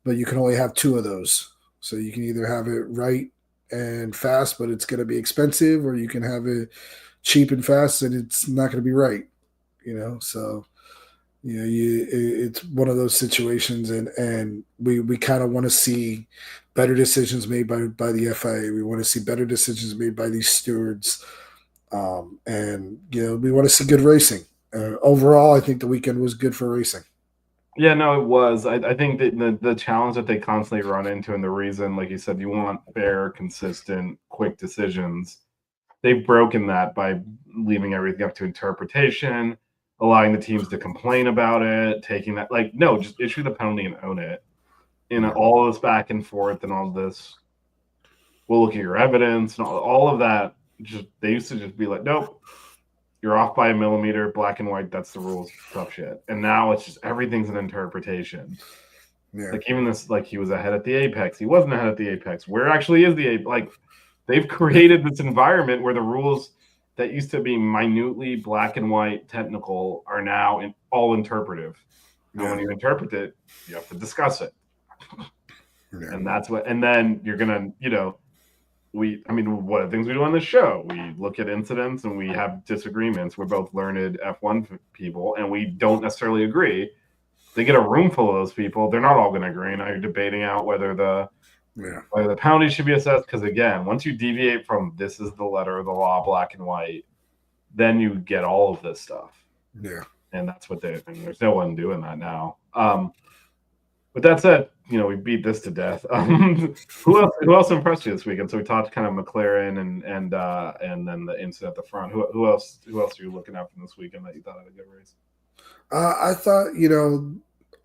but you can only have two of those. So you can either have it right and fast, but it's going to be expensive, or you can have it cheap and fast, and it's not going to be right. So it's one of those situations, and we kind of want to see better decisions made by the FIA. We want to see better decisions made by these stewards, and we want to see good racing. Overall, I think the weekend was good for racing. Yeah, no, it was. I think that the challenge that they constantly run into, and the reason, like you said, you want fair, consistent, quick decisions. They've broken that by leaving everything up to interpretation, allowing the teams to complain about it, taking that, like, no, just issue the penalty and own it. All this back and forth and all this, we'll look at your evidence and all of that. Just they used to just be like, nope, you're off by a millimeter, black and white. That's the rules, tough shit. And now it's just everything's an interpretation. Yeah. Like even this, like he was ahead at the apex. He wasn't ahead at the apex. Where actually is the apex? Like they've created this environment where the rules that used to be minutely black and white technical are now all interpretive. And when you interpret it, you have to discuss it. Yeah. And that's what, and then you're going to, what are things we do on this show? We look at incidents and we have disagreements. We're both learned F1 people and we don't necessarily agree. They get a room full of those people. They're not all going to agree. Now you're debating out whether the penalty should be assessed. Because again, once you deviate from this is the letter of the law, black and white, then you get all of this stuff. Yeah. And that's what there's no one doing that now. With that said, we beat this to death. Who else impressed you this weekend? So we talked kind of McLaren and then the incident at the front. Who else are you looking at from this weekend that you thought had a good race? I thought,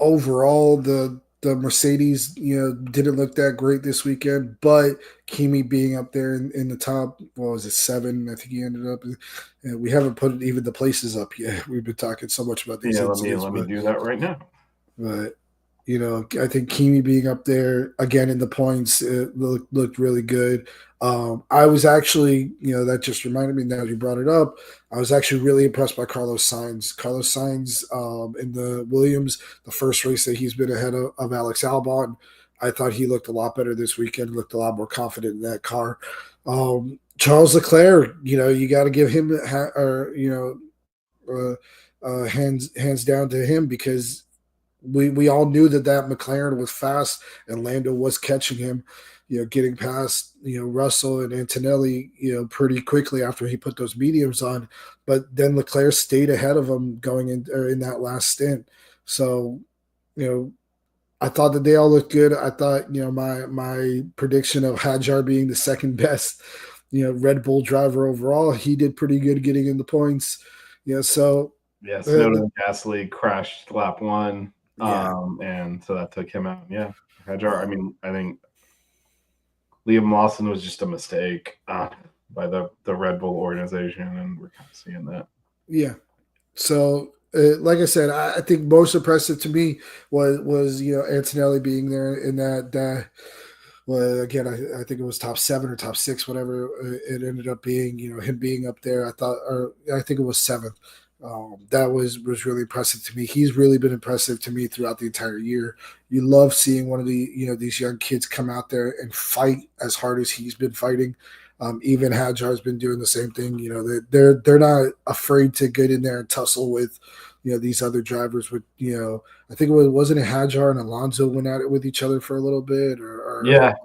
overall the Mercedes, didn't look that great this weekend, but Kimi being up there in the top, what was it, 7? I think he ended up. We haven't put even the places up yet. We've been talking so much about these. Yeah, let me do that right now. But I think Kimi being up there again in the points looked really good. I was actually, that just reminded me now you brought it up. I was actually really impressed by Carlos Sainz. Carlos Sainz in the Williams, the first race that he's been ahead of Alex Albon. I thought he looked a lot better this weekend, looked a lot more confident in that car. Charles Leclerc, you got to give him, hands down to him because we all knew that McLaren was fast and Lando was catching him, getting past, Russell and Antonelli, pretty quickly after he put those mediums on. But then Leclerc stayed ahead of him going in that last stint. So, I thought that they all looked good. I thought, my prediction of Hadjar being the second best, Red Bull driver overall, he did pretty good getting in the points. So. Yeah, Snowden and Gasly crashed lap 1. And so that took him out. Yeah. Hadjar, I think Liam Lawson was just a mistake by the Red Bull organization, and we're kind of seeing that. Yeah. So, like I said, I think most impressive to me was Antonelli being there in that. Well, again, I think it was top 7 or top 6, whatever it ended up being. Him being up there, I think it was 7th. That was really impressive to me. He's really been impressive to me throughout the entire year. You love seeing one of the these young kids come out there and fight as hard as he's been fighting. Even Hadjar's been doing the same thing. They're not afraid to get in there and tussle with these other drivers. With I think wasn't it Hadjar and Alonso went at it with each other for a little bit, yep.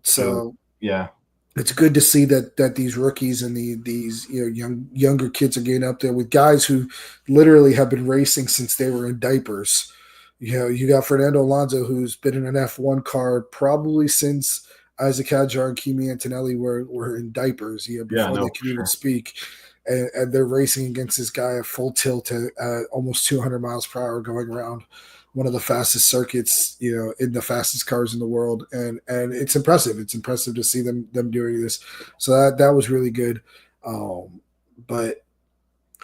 So yeah. It's good to see that these rookies and these younger kids are getting up there with guys who literally have been racing since they were in diapers. You got Fernando Alonso, who's been in an F1 car probably since Isaac Hadjar and Kimi Antonelli were in diapers. Before they could even speak, and they're racing against this guy at full tilt at almost 200 miles per hour going around one of the fastest circuits, in the fastest cars in the world. And it's impressive. It's impressive to see them doing this. So that was really good. But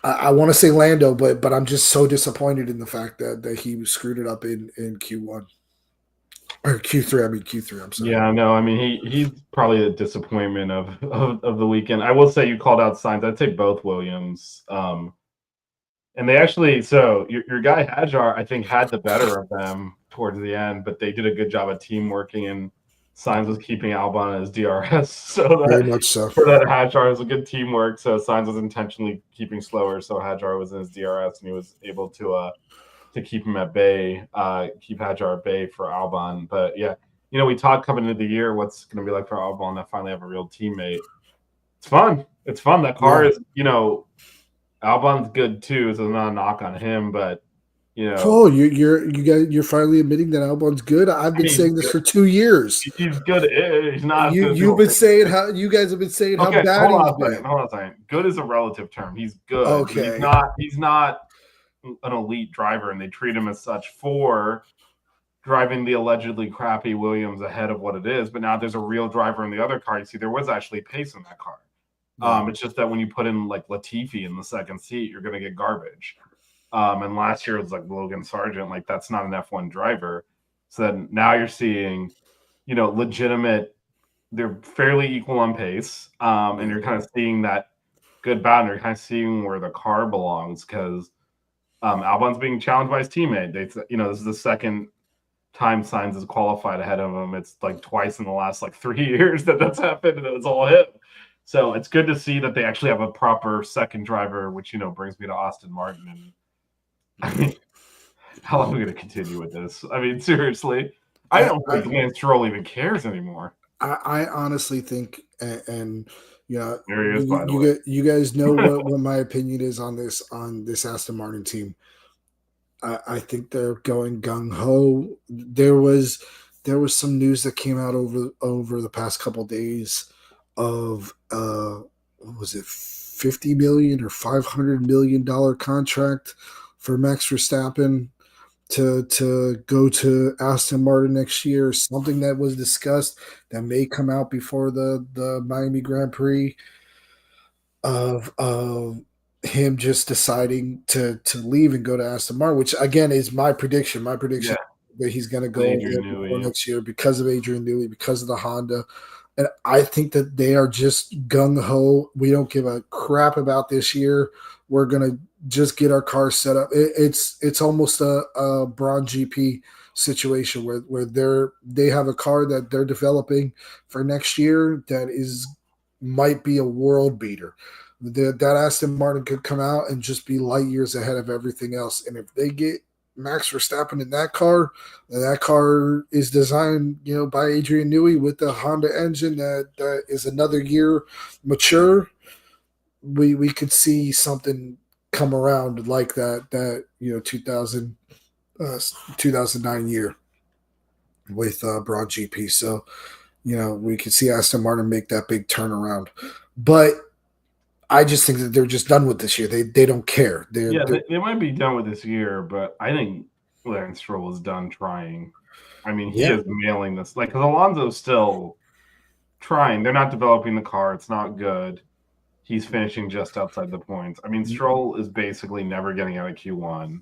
I want to say Lando, but I'm just so disappointed in the fact that he screwed it up in Q1. Or Q3. I mean Q3. I'm sorry. Yeah, no, I mean he's probably a disappointment of the weekend. I will say you called out signs. I'd say both Williams. And they actually, so your guy Hajar, I think, had the better of them towards the end, but they did a good job of team working, and Signs was keeping Albon in his DRS, so Very that much so. for that Hajar was a good teamwork. So Signs was intentionally keeping slower, so Hajar was in his DRS, and he was able to keep him at bay, keep Hajar at bay for Albon. But yeah, we talked coming into the year what's going to be like for Albon to finally have a real teammate. It's fun. It's fun. That car is, Albon's good too, so not a knock on him, but Oh, you're finally admitting that Albon's good. I've been saying this for 2 years. He's good. He's not. You've been saying how you guys have been saying how bad he's been. Hold on a second. Good is a relative term. He's good. Okay. He's not an elite driver, and they treat him as such for driving the allegedly crappy Williams ahead of what it is. But now there's a real driver in the other car. You see, there was actually pace in that car. It's just that when you put in like Latifi in the second seat, you're going to get garbage. And last year it was like Logan Sargent, like that's not an F1 driver. So then now you're seeing, legitimate, they're fairly equal on pace. And you're kind of seeing that good bad, and you're kind of seeing where the car belongs because Albon's being challenged by his teammate. This is the second time Sainz is qualified ahead of him. It's like twice in the last like 3 years that's happened, and it's all him. So it's good to see that they actually have a proper second driver, which brings me to Aston Martin. And I mean, how long are we going to continue with this? I mean, seriously, I don't think Lance Stroll even cares anymore. I honestly think, and there he is, by the way. You guys know what my opinion is on this Aston Martin team. I think they're going gung ho. There was some news that came out over the past couple of days of what was it, $50 million or $500 million contract for Max Verstappen to go to Aston Martin next year. Something that was discussed that may come out before the Miami Grand Prix of him just deciding to leave and go to Aston Martin, which again is my prediction. My prediction that he's going to go next year because of Adrian Newey, because of the Honda. And I think that they are just gung-ho. We don't give a crap about this year. We're going to just get our car set up. It's almost a Braun GP situation where they have a car that they're developing for next year that might be a world beater. That Aston Martin could come out and just be light years ahead of everything else. And if they get Max Verstappen in that car, and that car is designed, by Adrian Newey with the Honda engine that is another year mature, we could see something come around like that 2009 year with Braun GP. So, we could see Aston Martin make that big turnaround. But I just think that they're just done with this year. They don't care. They might be done with this year, but I think Lance Stroll is done trying. I mean, he is mailing this. Like, because Alonso's still trying. They're not developing the car. It's not good. He's finishing just outside the points. I mean, Stroll is basically never getting out of Q1.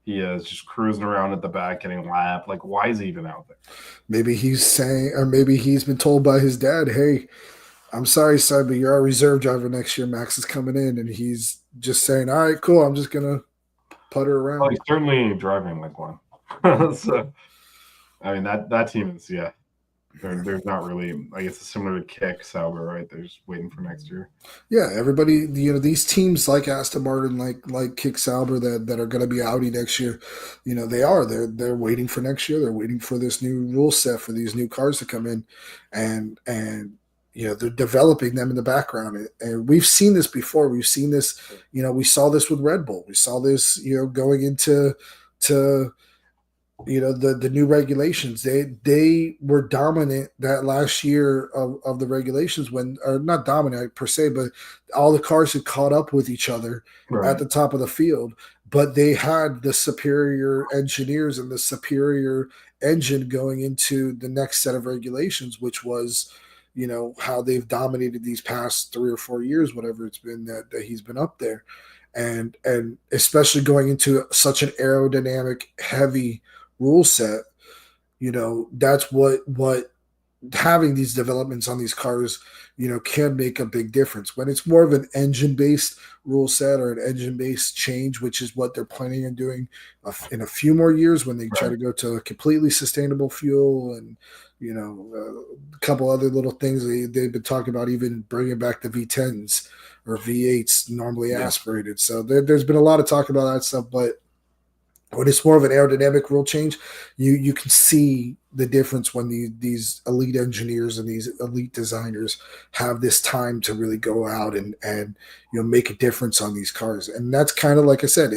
He is just cruising around at the back, getting lapped. Like, why is he even out there? Maybe he's saying, or maybe he's been told by his dad, hey, I'm sorry, son, but you're our reserve driver next year. Max is coming in, and he's just saying, all right, cool, I'm just going to putter around. Well, he's certainly driving like one. So, I mean, that team is, there's not really, I guess it's similar to Kick Sauber, right? They're just waiting for next year. Yeah, everybody, these teams like Aston Martin, like Kick Sauber that are going to be Audi next year, they're waiting for next year. They're waiting for this new rule set for these new cars to come in, and they're developing them in the background. And we've seen this before. We've seen this, we saw this with Red Bull. We saw this, going into the new regulations. They were dominant that last year of the regulations or not dominant per se, but all the cars had caught up with each other at the top of the field. But they had the superior engineers and the superior engine going into the next set of regulations, which was how they've dominated these past 3 or 4 years, whatever it's been that he's been up there. And especially going into such an aerodynamic heavy rule set, that's what having these developments on these cars, can make a big difference. When it's more of an engine-based rule set or an engine-based change, which is what they're planning on doing in a few more years when they try to go to a completely sustainable fuel and, a couple other little things they've been talking about, even bringing back the V10s or V8s normally aspirated. So there's been a lot of talk about that stuff, but when it's more of an aerodynamic rule change, you can see the difference when these elite engineers and these elite designers have this time to really go out and make a difference on these cars. And that's kind of like I said,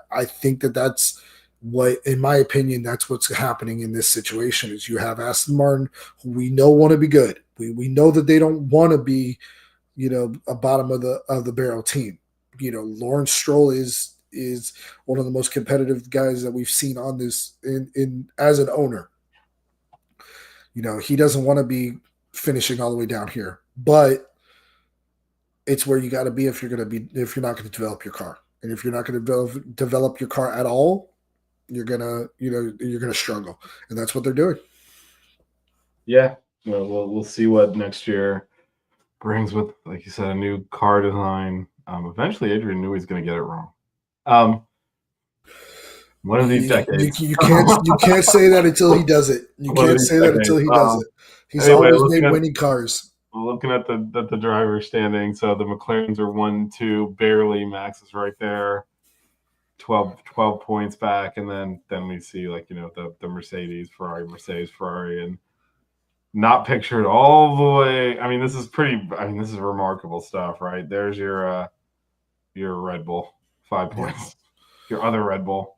I think that's what, in my opinion, that's what's happening in this situation. Is you have Aston Martin, who we know want to be good. We know that they don't want to be, a bottom of the barrel team. Lawrence Stroll is one of the most competitive guys that we've seen on this in as an owner. He doesn't want to be finishing all the way down here, but it's where you got to be if you're not going to develop your car. And if you're not going to develop your car at all, you're going to struggle. And that's what they're doing. Yeah. We'll see what next year brings with, like you said, a new car design. Eventually Adrian Newey's going to get it wrong. One of these decades. You can't say that until he does it. You can't say that until he does it. He's always made winning cars. Looking at the driver standing, so the McLarens are 1-2, barely. Max is right there, 12 points back, and then we see the Mercedes, Ferrari, and not pictured all the way. I mean, this is remarkable stuff, right? There's your Red Bull, 5 points. Your other Red Bull.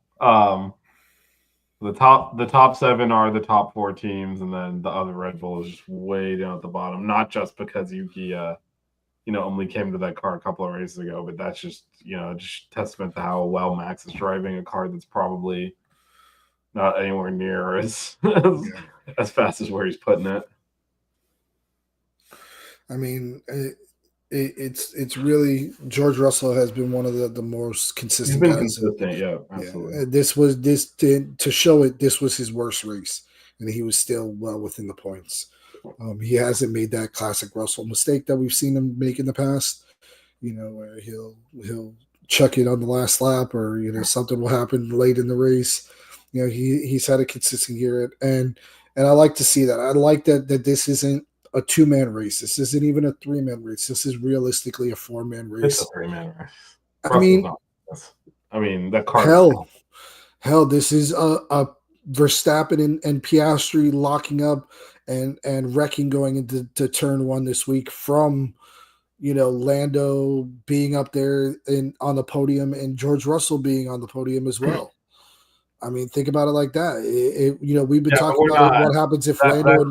The top 7 are the top 4 teams, and then the other Red Bull is just way down at the bottom. Not just because Yuki, only came to that car a couple of races ago, but that's just just testament to how well Max is driving a car that's probably not anywhere near as fast as where he's putting it. I mean, it's really, George Russell has been one of the most consistent guys. Consistent, yeah, absolutely. Yeah. To show it, this was his worst race, and he was still well within the points. He hasn't made that classic Russell mistake that we've seen him make in the past. Where he'll chuck it on the last lap, or something will happen late in the race. He's had a consistent year, and I like to see that. I like that this isn't a 2-man race. This isn't even a 3-man race. This is realistically a 4-man race. It's a 3-man race. I mean, that car. Hell, this is a Verstappen and Piastri locking up and wrecking going into turn 1 this week from Lando being up there on the podium and George Russell being on the podium as well. I mean, think about it like that. We've been talking about what happens if Lando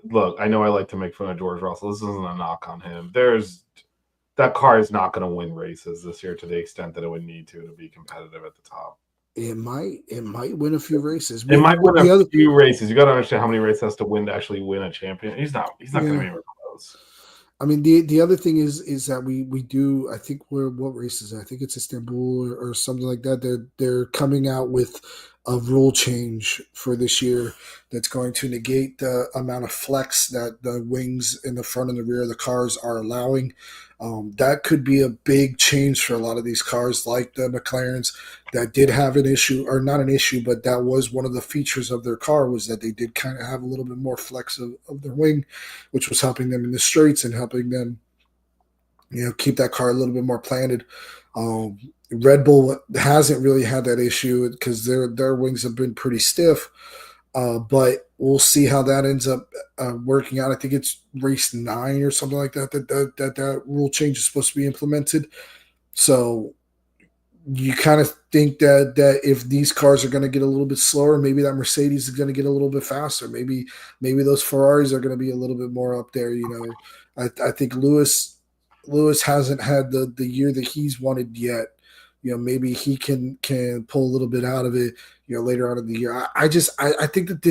look, I know I like to make fun of George Russell. This isn't a knock on him. That car is not going to win races this year to the extent that it would need to be competitive at the top. It might win a few races. It might win a few races. You got to understand how many races has to win to actually win a champion. He's not going to be anywhere close. I mean, the other thing is that we do. I think what race is it? I think it's Istanbul or something like that. They're coming out with a rule change for this year that's going to negate the amount of flex that the wings in the front and the rear of the cars are allowing. That could be a big change for a lot of these cars, like the McLarens, that did have an issue, or not an issue, but that was one of the features of their car, was that they did kind of have a little bit more flex of their wing, which was helping them in the straights and helping them, keep that car a little bit more planted. Red Bull hasn't really had that issue because their wings have been pretty stiff, but we'll see how that ends up working out. I think it's race 9 or something like that that rule change is supposed to be implemented. So you kind of think that if these cars are going to get a little bit slower, maybe that Mercedes is going to get a little bit faster. Maybe those Ferraris are going to be a little bit more up there. I think Lewis hasn't had the year that he's wanted yet. Maybe he can pull a little bit out of it, later on in the year. I think that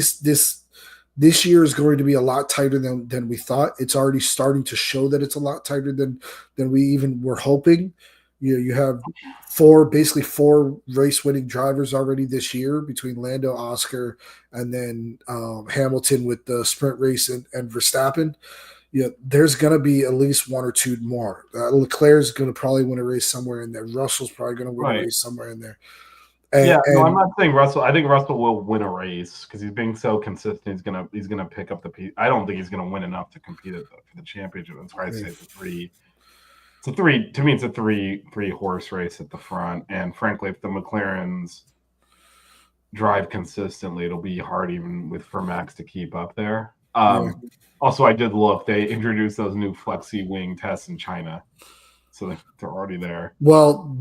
this year is going to be a lot tighter than we thought. It's already starting to show that it's a lot tighter than we even were hoping. You have basically four race winning drivers already this year between Lando, Oscar, and then Hamilton with the sprint race and Verstappen. There's going to be at least one or two more. Leclerc's going to probably win a race somewhere in there. Russell's probably going to win a race somewhere in there. I'm not saying Russell. I think Russell will win a race because he's being so consistent. He's gonna pick up the piece. I don't think he's gonna win enough to compete for the championship. That's why I say it's a three. To me, it's a three horse race at the front. And frankly, if the McLarens drive consistently, it'll be hard even for Max to keep up there. Also, I did look. They introduced those new flexi wing tests in China, so they're already there. Well,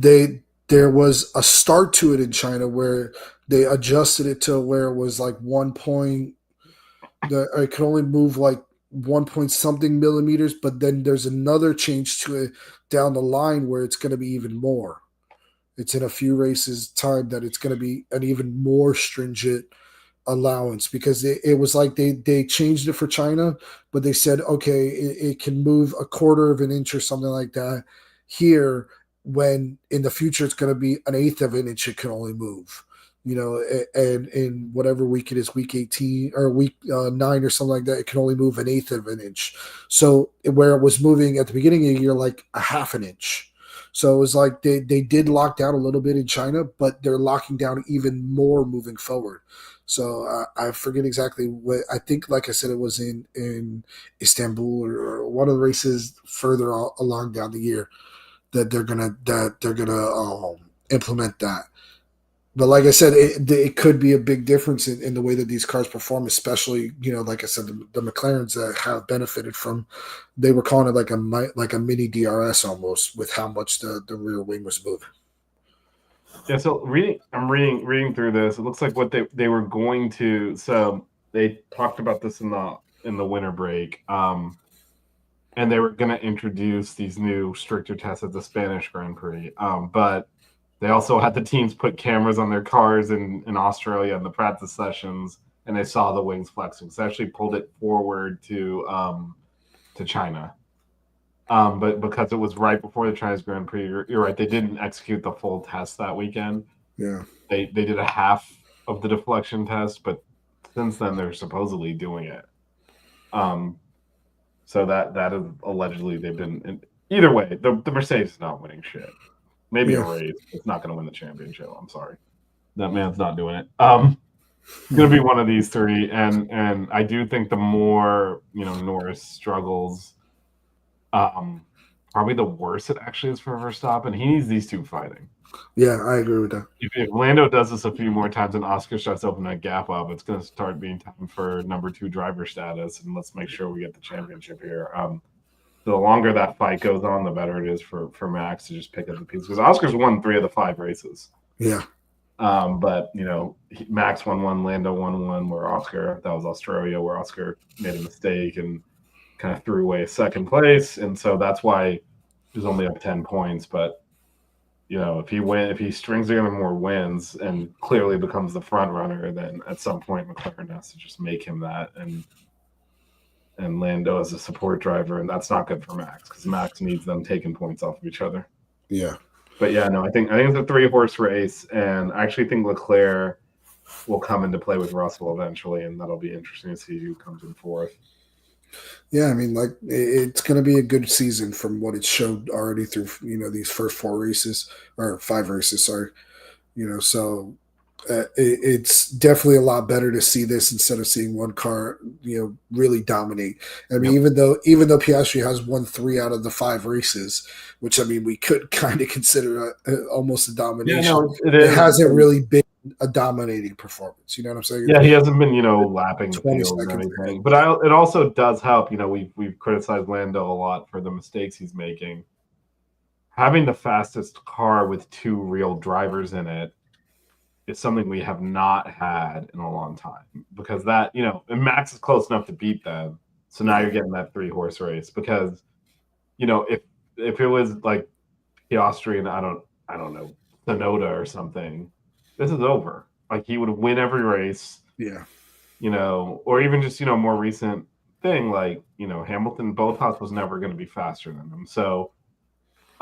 there was a start to it in China where they adjusted it to where it was like 1 point. It could only move like 1 point something millimeters, but then there's another change to it down the line where it's going to be even more. It's in a few races time that it's going to be an even more stringent allowance because it was like they changed it for China, but they said, okay, it can move a quarter of an inch or something like that here, when in the future it's going to be an eighth of an inch it can only move, and in whatever week it is, week 18 or week 9 or something like that, it can only move an eighth of an inch. So where it was moving at the beginning of the year like a half an inch. So it was like they did lock down a little bit in China, but they're locking down even more moving forward. So I forget exactly what I think. Like I said, it was in Istanbul or one of the races further along down the year that they're gonna implement that. But like I said, it could be a big difference in the way that these cars perform, especially like I said, the McLarens that have benefited from. They were calling it like a mini DRS almost with how much the rear wing was moving. Yeah, so I'm reading through this. It looks like what they were going to. So they talked about this in the winter break, and they were going to introduce these new stricter tests at the Spanish Grand Prix. But they also had the teams put cameras on their cars in Australia in the practice sessions, and they saw the wings flexing. So they actually pulled it forward to China. But because it was right before the Chinese Grand Prix, you're right. They didn't execute the full test that weekend. Yeah, they did a half of the deflection test, but since then they're supposedly doing it. So that is allegedly they've been. Either way, the Mercedes is not winning shit. Maybe a race. It's not going to win the championship. I'm sorry, that man's not doing it. It's going to be one of these three, and I do think the more Norris struggles. Probably the worse it actually is for Verstappen. He needs these two fighting. Yeah, I agree with that. If Lando does this a few more times and Oscar starts to open that gap up, it's going to start being time for number 2 driver status, and let's make sure we get the championship here. The longer that fight goes on, the better it is for Max to just pick up the pieces. Because Oscar's won 3 of the 5 races. Yeah. But, Max won 1, Lando won 1, that was Australia, where Oscar made a mistake and kind of threw away second place, and so that's why he's only up 10 points. But if he strings together more wins and clearly becomes the front runner, then at some point McLaren has to just make him that, and Lando as a support driver, and that's not good for Max because Max needs them taking points off of each other. Yeah, but yeah, no, I think it's a 3-horse race, and I actually think Leclerc will come into play with Russell eventually, and that'll be interesting to see who comes in fourth. Yeah, I mean, like it's going to be a good season from what it showed already through these first 4 races or 5 races. Sorry, so it's definitely a lot better to see this instead of seeing one car really dominate. I mean, even though Piastri has won 3 out of the 5 races, which I mean we could kind of consider almost a domination. Yeah, no, it hasn't really been a dominating performance. You know what I'm saying? Yeah, he hasn't been, lapping the field or anything. But it also does help. We've criticized Lando a lot for the mistakes he's making. Having the fastest car with 2 real drivers in it is something we have not had in a long time. Because that, and Max is close enough to beat them. So now you're getting that 3-horse race. Because, if it was like Piastri and I don't know, Tsunoda or something, this is over. Like he would win every race. Yeah. Or even just, more recent thing like, Hamilton, Bottas was never going to be faster than him. So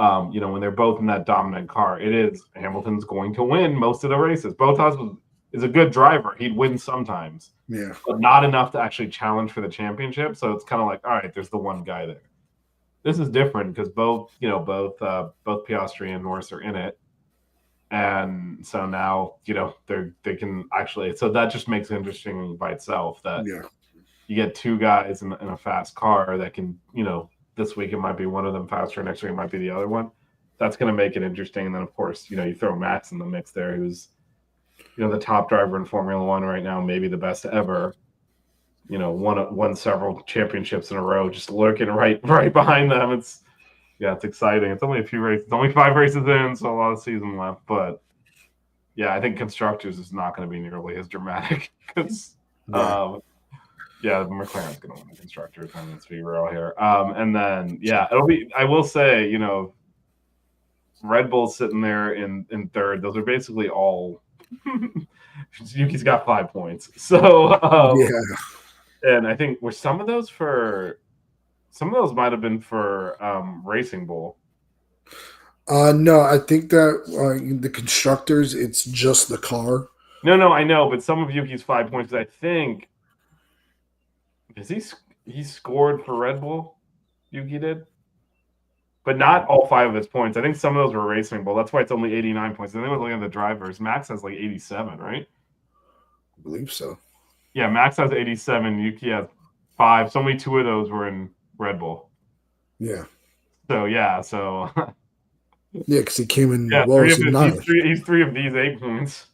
when they're both in that dominant car, it is Hamilton's going to win most of the races. Bottas is a good driver. He'd win sometimes, but not enough to actually challenge for the championship. So it's kind of like, all right, there's the one guy there. This is different because both Piastri and Norris are in it. And so now, they can actually, so that just makes it interesting by itself that you get two guys in a fast car that can, this week it might be one of them faster, next week it might be the other one. That's going to make it interesting. And then, of course, you throw Max in the mix there, who's, the top driver in Formula One right now, maybe the best ever. Won several championships in a row, just lurking right behind them. It's exciting. It's only a few races, only 5 races in, so a lot of season left. But I think constructors is not going to be nearly as dramatic because McLaren's going to win the constructors. Let's be real here. And then it'll be. I will say, Red Bull's sitting there in third. Those are basically all. Yuki's got 5 points, so and I think were some of those might have been for Racing Bull. No, I think that the constructors, it's just the car. No, I know, but some of Yuki's 5 points. I think he scored for Red Bull. Yuki did. But not all 5 of his points. I think some of those were Racing Bull. That's why it's only 89 points. And then we're looking at the drivers. Max has like 87, right? I believe so. Yeah, Max has 87. Yuki has 5. So only 2 of those were in Red Bull. Yeah. So. Because he came in. He's 3 of these 8 points.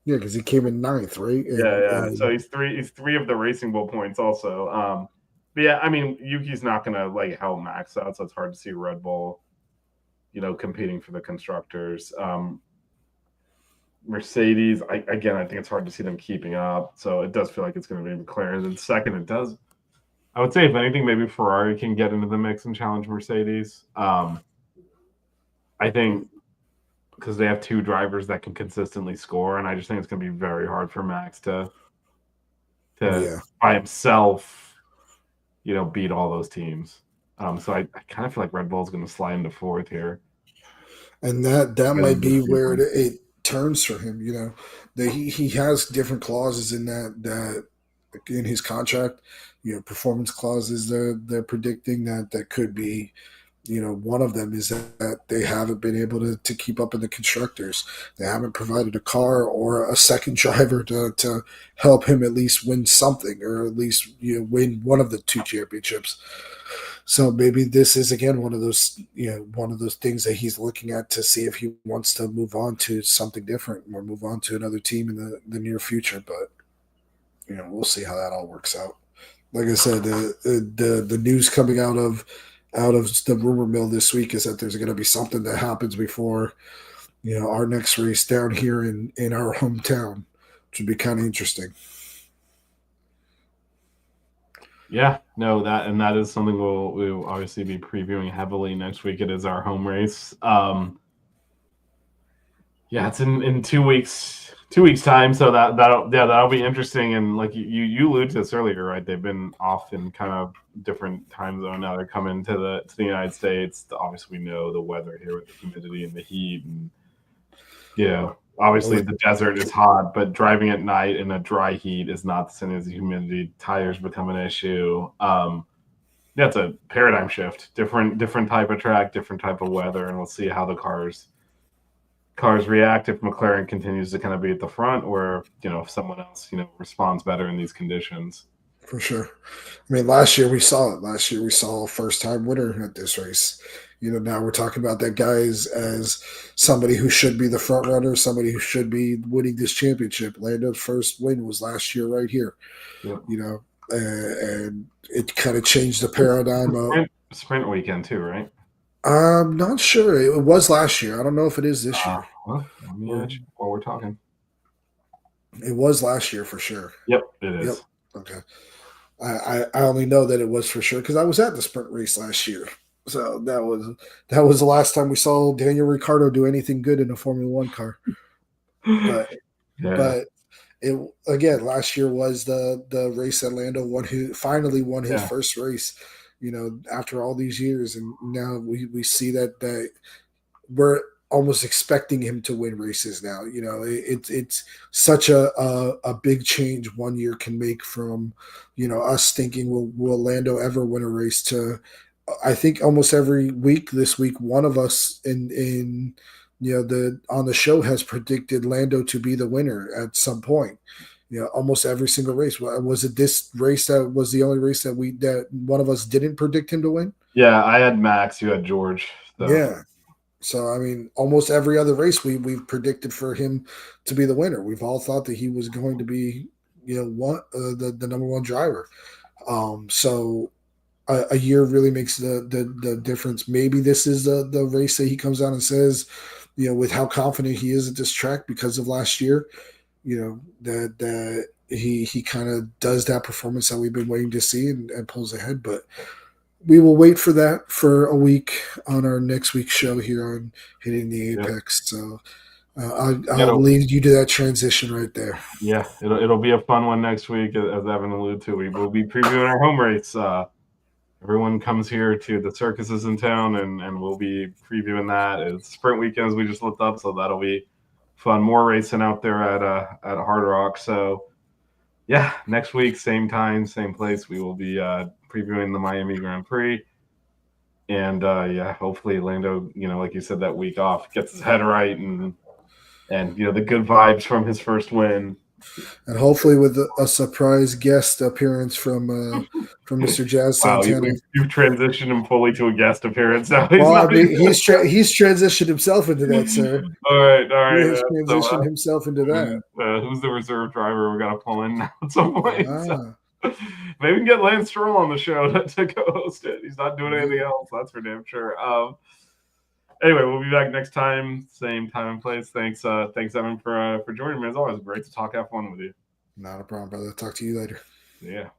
Yeah, because he came in 9th, right? And so he's 3 of the Racing Bull points also. But I mean, Yuki's not going to help Max out, so it's hard to see Red Bull, competing for the constructors. Mercedes, I think it's hard to see them keeping up. So it does feel like it's going to be McLaren. And second, it does. I would say, if anything, maybe Ferrari can get into the mix and challenge Mercedes. I think because they have 2 drivers that can consistently score, and I just think it's going to be very hard for Max to by himself. Beat all those teams. So I kind of feel like Red Bull's going to slide into 4th here. And that might be where it turns for him. That he has different clauses in that in his contract. Performance clauses they're predicting that could be. One of them is that they haven't been able to keep up in the constructors. They haven't provided a car or a second driver to help him at least win something, or at least win one of the 2 championships. So maybe this is again one of those things that he's looking at to see if he wants to move on to something different or move on to another team in the near future. But we'll see how that all works out. Like I said, the news coming out of the rumor mill this week is that there's going to be something that happens before, our next race down here in our hometown, which would be kind of interesting. Yeah, no, that is something we'll obviously be previewing heavily next week. It is our home race. It's in 2 weeks. 2 weeks time, so that'll be interesting. And like you alluded to this earlier, right? They've been off in kind of different time zone. Now they're coming to the United States. Obviously, we know the weather here with the humidity and the heat, and obviously the desert is hot, but driving at night in a dry heat is not the same as the humidity. Tires become an issue. It's a paradigm shift. Different type of track, different type of weather, and we'll see how the cars react if McLaren continues to kind of be at the front, or if someone else responds better in these conditions. For sure. I mean, last year we saw it. Last year we saw a first-time winner at this race. Now we're talking about that guy as somebody who should be the front runner, somebody who should be winning this championship. Lando's first win was last year right here. Yep. And it kind of changed the paradigm of sprint weekend too, right? I'm not sure. It was last year. I don't know if it is this year. While we're talking. It was last year for sure. Yep, it is. Yep. Okay. I only know that it was for sure because I was at the sprint race last year. So that was the last time we saw Daniel Ricciardo do anything good in a Formula One car. But it again, last year was the race that Lando finally won his first race. after all these years, and now we see that we're almost expecting him to win races now. It's such a big change 1 year can make from, us thinking will Lando ever win a race to, I think almost every week this week, one of us in on the show has predicted Lando to be the winner at some point. Almost every single race. Was it this race that was the only race that one of us didn't predict him to win? Yeah, I had Max, you had George. So. Yeah. So, I mean, almost every other race we've predicted for him to be the winner. We've all thought that he was going to be, the number one driver. So a year really makes the difference. Maybe this is the race that he comes out and says, with how confident he is at this track because of last year, that he kind of does that performance that we've been waiting to see and pulls ahead. But we will wait for that for a week on our next week's show here on Hitting the Apex. Yep. So I'll leave you to that transition right there. Yeah, it'll be a fun one next week, as Evan alluded to. We will be previewing our home race. Everyone comes here to the circuses in town, and we'll be previewing that. It's sprint weekends we just looked up, so that'll be fun. More racing out there at Hard Rock. So, yeah, next week, same time, same place, we will be previewing the Miami Grand Prix. And, hopefully Lando, like you said, that week off gets his head right and the good vibes from his first win. And hopefully with a surprise guest appearance from Mr. Jazz Santana. Wow, you've transitioned him fully to a guest appearance now. He's transitioned himself into that, sir. All right. He has transitioned himself into that. Who's the reserve driver we got to pull in now at some point? So, maybe we can get Lance Stroll on the show to co-host it. He's not doing anything else, that's for damn sure. Anyway, we'll be back next time, same time and place. Thanks, Evan, for joining me. As always, great to talk F1 with you. Not a problem, brother. Talk to you later. Yeah.